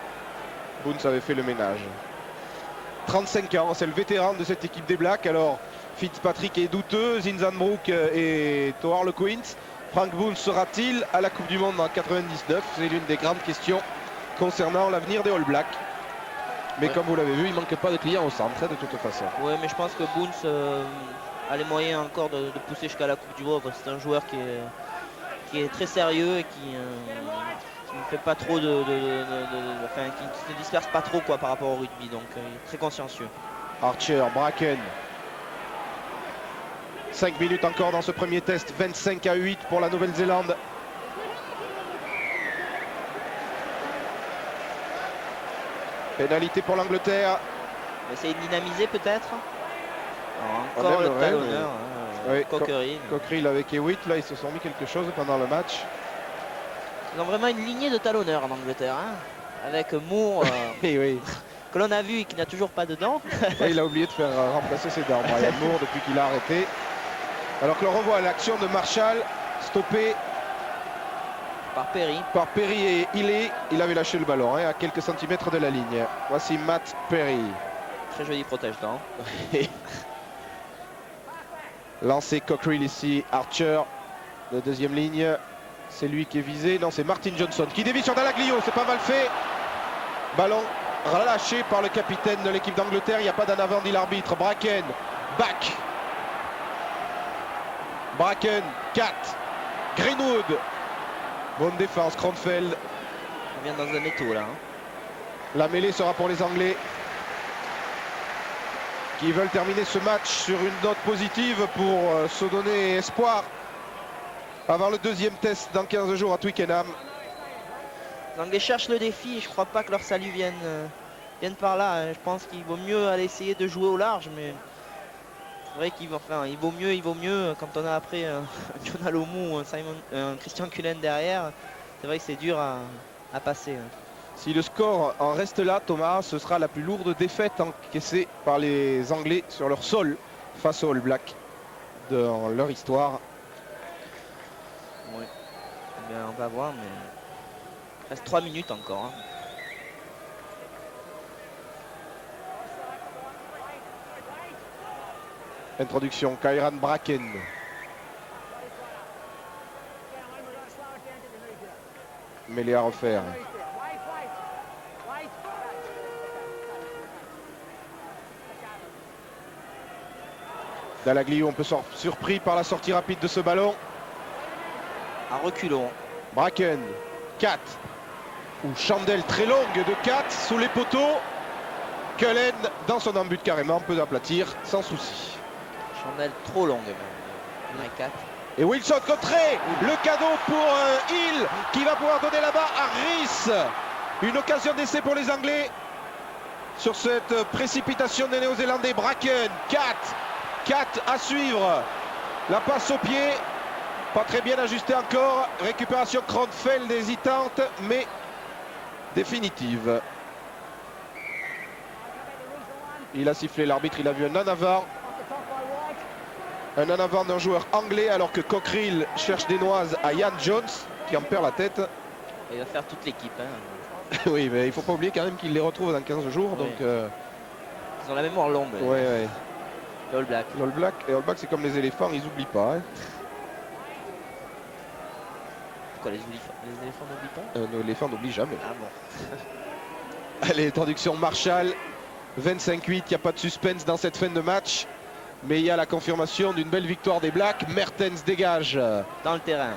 Boons avait fait le ménage. 35 ans, c'est le vétéran de cette équipe des Blacks. Alors, Fitzpatrick est douteux, Zinzanbrook et Thor Le Quint. Frank Boons sera-t-il à la Coupe du Monde en 99? C'est l'une des grandes questions concernant l'avenir des All Blacks. Mais comme vous l'avez vu, il ne manque pas de clients au centre, de toute façon. Oui, mais je pense que Boons a les moyens encore de pousser jusqu'à la Coupe du Monde. C'est un joueur qui est très sérieux et qui ne fait pas trop enfin, qui ne disperse pas trop quoi, par rapport au rugby. Donc, il est très consciencieux. Archer, Bracken. 5 minutes encore dans ce premier test. 25-8 pour la Nouvelle-Zélande. Pénalité pour l'Angleterre. On va essayer de dynamiser peut-être. On Encore le aimerait, talonneur. Oui, Coquerine. Cockerill avec Hewitt, là ils se sont mis quelque chose pendant le match. Ils ont vraiment une lignée de talonneurs en Angleterre. Hein, avec Moore, Oui. que l'on a vu et qui n'a toujours pas de dents. Ouais, il a oublié de faire remplacer ses dents, Brian Moore, depuis qu'il a arrêté. Alors que l'on revoit l'action de Marshall, stoppée Par Perry. par Perry et il avait lâché le ballon à quelques centimètres de la ligne. Voici Matt Perry. Très joli protège-dents. Lancé Cockerill ici, Archer, de deuxième ligne. C'est lui qui est visé. Non, c'est Martin Johnson qui dévie sur Dallaglio. C'est pas mal fait. Ballon relâché par le capitaine de l'équipe d'Angleterre. Il n'y a pas d'en avant, dit l'arbitre. Bracken, back. Bracken, 4. Greenwood. Bonne défense, Kronfeld. On vient dans un étau là. Hein. La mêlée sera pour les Anglais, qui veulent terminer ce match sur une note positive pour se donner espoir avant le deuxième test dans 15 jours à Twickenham. Les Anglais cherchent le défi et je crois pas que leur salut vienne par là. Je pense qu'il vaut mieux aller essayer de jouer au large, mais c'est vrai qu'il vaut mieux quand on a après Jonah Lomu ou Christian Cullen derrière. C'est vrai que c'est dur à passer. Si le score en reste là, Thomas, ce sera la plus lourde défaite encaissée par les Anglais sur leur sol face aux All Blacks dans leur histoire. Oui. Eh bien, on va voir, mais il reste 3 minutes encore. Hein. Introduction, Kairan Bracken. Mêlée à refaire. Dallaglio, on peut être surpris par la sortie rapide de ce ballon. À reculons. Bracken, 4. Ou chandelle très longue de 4 sous les poteaux. Cullen dans son embut carrément peut aplatir sans souci. Chandelle trop longue même. Il y en a 4. Et Wilson contré, le cadeau pour Hill qui va pouvoir donner là-bas à Rhys. Une occasion d'essai pour les Anglais sur cette précipitation des Néo-Zélandais. Bracken, 4 à suivre. La passe au pied, pas très bien ajustée encore. Récupération Kronfeld hésitante, mais définitive. Il a sifflé l'arbitre, il a vu un en avant. Un en avant d'un joueur anglais alors que Cockerill cherche des noises à Ian Jones qui en perd la tête. Il va faire toute l'équipe. Hein. Oui, mais il ne faut pas oublier quand même qu'il les retrouve dans 15 jours. Oui. Donc, ils ont la mémoire longue. ouais. Les All Blacks. Les All Blacks, c'est comme les éléphants, ils n'oublient pas. Hein. Pourquoi les éléphants n'oublient pas L'éléphant n'oublie jamais. Ah bon. Allez, introduction Marshall. 25-8, il n'y a pas de suspense dans cette fin de match. Mais il y a la confirmation d'une belle victoire des Blacks. Mertens dégage. Dans le terrain.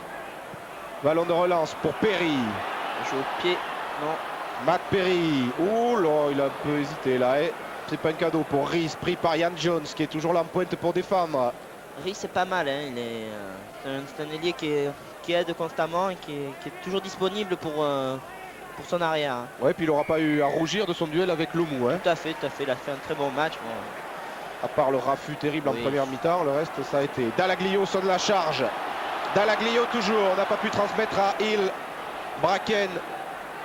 Ballon de relance pour Perry. Il joue au pied. Non. Matt Perry. Oh là, il a un peu hésité là. Eh. C'est pas un cadeau pour Rhys, pris par Ian Jones qui est toujours là en pointe pour défendre. Rhys c'est pas mal. Hein. C'est un ailier qui aide constamment et qui est toujours disponible pour son arrière. Hein. Ouais, puis il n'aura pas eu à rougir de son duel avec Lomu. Hein. Tout à fait. Il a fait un très bon match. Bon. À part le raffut terrible en première mi-temps, le reste ça a été. Dallaglio sonne la charge. Dallaglio toujours, on n'a pas pu transmettre à Hill. Bracken,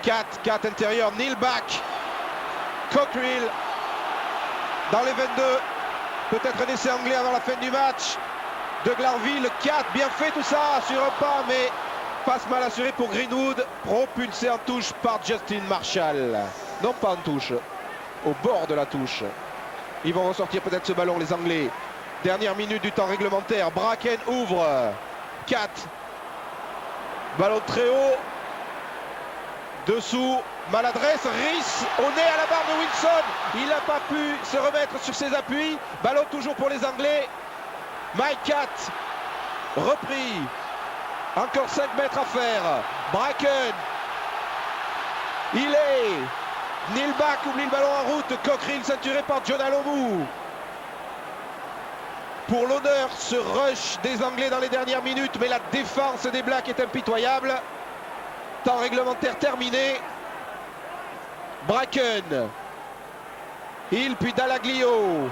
4 intérieur, Neil back. Cockerill dans les 22. Peut-être un essai anglais avant la fin du match. De Glanville, 4, bien fait tout ça sur un pas, mais passe mal assurée pour Greenwood, propulsé en touche par Justin Marshall. Non pas en touche, au bord de la touche. Ils vont ressortir peut-être ce ballon les Anglais. Dernière minute du temps réglementaire, Bracken ouvre. 4. Ballon très haut. Dessous, maladresse, Rhys au nez à la barre de Wilson. Il n'a pas pu se remettre sur ses appuis. Ballon toujours pour les Anglais. Mike Catt, repris. Encore 5 mètres à faire. Bracken. Il est. Neil Back oublie le ballon en route. Cochrane ceinturé par John Alomou. Pour l'honneur, ce rush des Anglais dans les dernières minutes, mais la défense des Blacks est impitoyable. Temps réglementaire terminé. Bracken. Hill puis Dallaglio.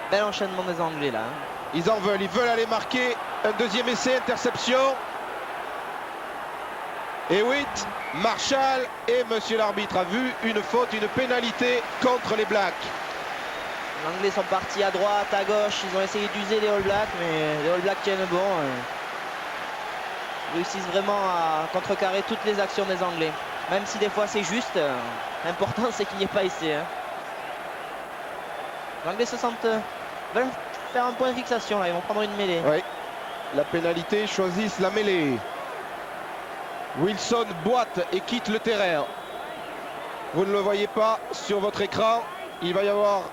Bel enchaînement des Anglais là. Ils veulent aller marquer un deuxième essai, interception. Et Witt, Marshall et monsieur l'arbitre a vu une faute, une pénalité contre les Blacks. Les Anglais sont partis à droite, à gauche, ils ont essayé d'user les All Blacks, mais les All Blacks tiennent bon. Ils réussissent vraiment à contrecarrer toutes les actions des Anglais. Même si des fois c'est juste, l'important c'est qu'il n'y ait pas essai. Les Anglais veulent faire un point de fixation là, ils vont prendre une mêlée. Oui, la pénalité, choisissent la mêlée. Wilson boite et quitte le terrain. Vous ne le voyez pas sur votre écran. Il va y avoir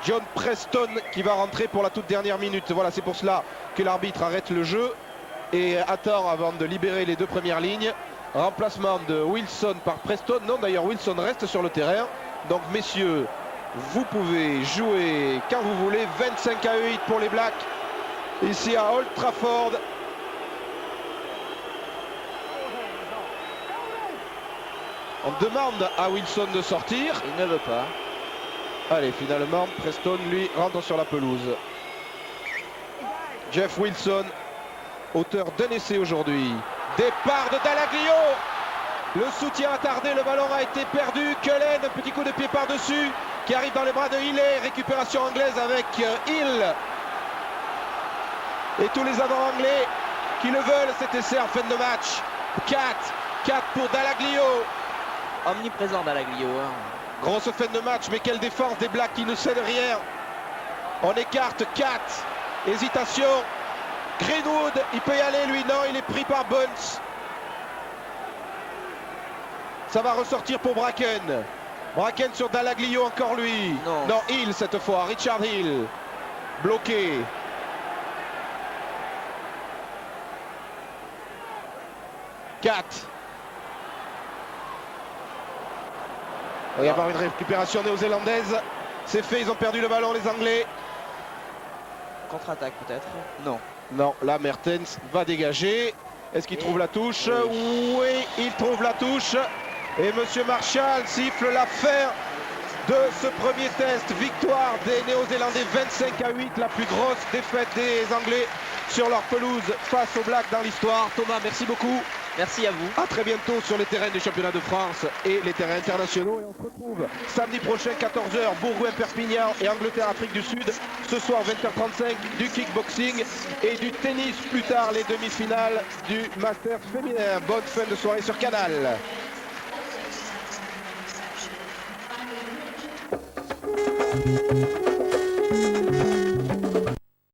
John Preston qui va rentrer pour la toute dernière minute. Voilà, c'est pour cela que l'arbitre arrête le jeu et attend avant de libérer les deux premières lignes. Remplacement de Wilson par Preston. Non, d'ailleurs, Wilson reste sur le terrain. Donc, messieurs, vous pouvez jouer quand vous voulez. 25-8 pour les Blacks ici à Old Trafford. On demande à Wilson de sortir. Il ne veut pas. Allez, finalement, Preston, lui, rentre sur la pelouse. Jeff Wilson, auteur d'un essai aujourd'hui. Départ de Dallaglio. Le soutien a tardé, le ballon a été perdu. Cullen, un petit coup de pied par-dessus qui arrive dans les bras de Hill. Récupération anglaise avec Hill. Et tous les avants anglais qui le veulent, cet essai en fin de match. 4 pour Dallaglio. Omniprésent Dallaglio. Grosse fin de match, mais quelle défense des Blacks qui ne cèdent rien. On écarte 4. Hésitation. Greenwood, il peut y aller lui, non, il est pris par Bunce. Ça va ressortir pour Bracken. Bracken sur Dallaglio, encore lui. Non, Hill cette fois, Richard Hill. Bloqué. Il va y avoir une récupération néo-zélandaise. C'est fait, ils ont perdu le ballon les Anglais. Contre-attaque peut-être. Non. Non, là Mertens va dégager. Est-ce qu'il trouve la touche? Oui, il trouve la touche. Et monsieur Marshall siffle la fin de ce premier test. Victoire des Néo-Zélandais 25-8. La plus grosse défaite des Anglais sur leur pelouse face aux Blacks dans l'histoire. Thomas, merci beaucoup. Merci à vous. A très bientôt sur les terrains du championnat de France et les terrains internationaux. Et on se retrouve samedi prochain 14h, Bourgoin-Perpignan et Angleterre-Afrique du Sud. Ce soir 20h35 du kickboxing et du tennis. Plus tard les demi-finales du Masters féminin. Bonne fin de soirée sur Canal.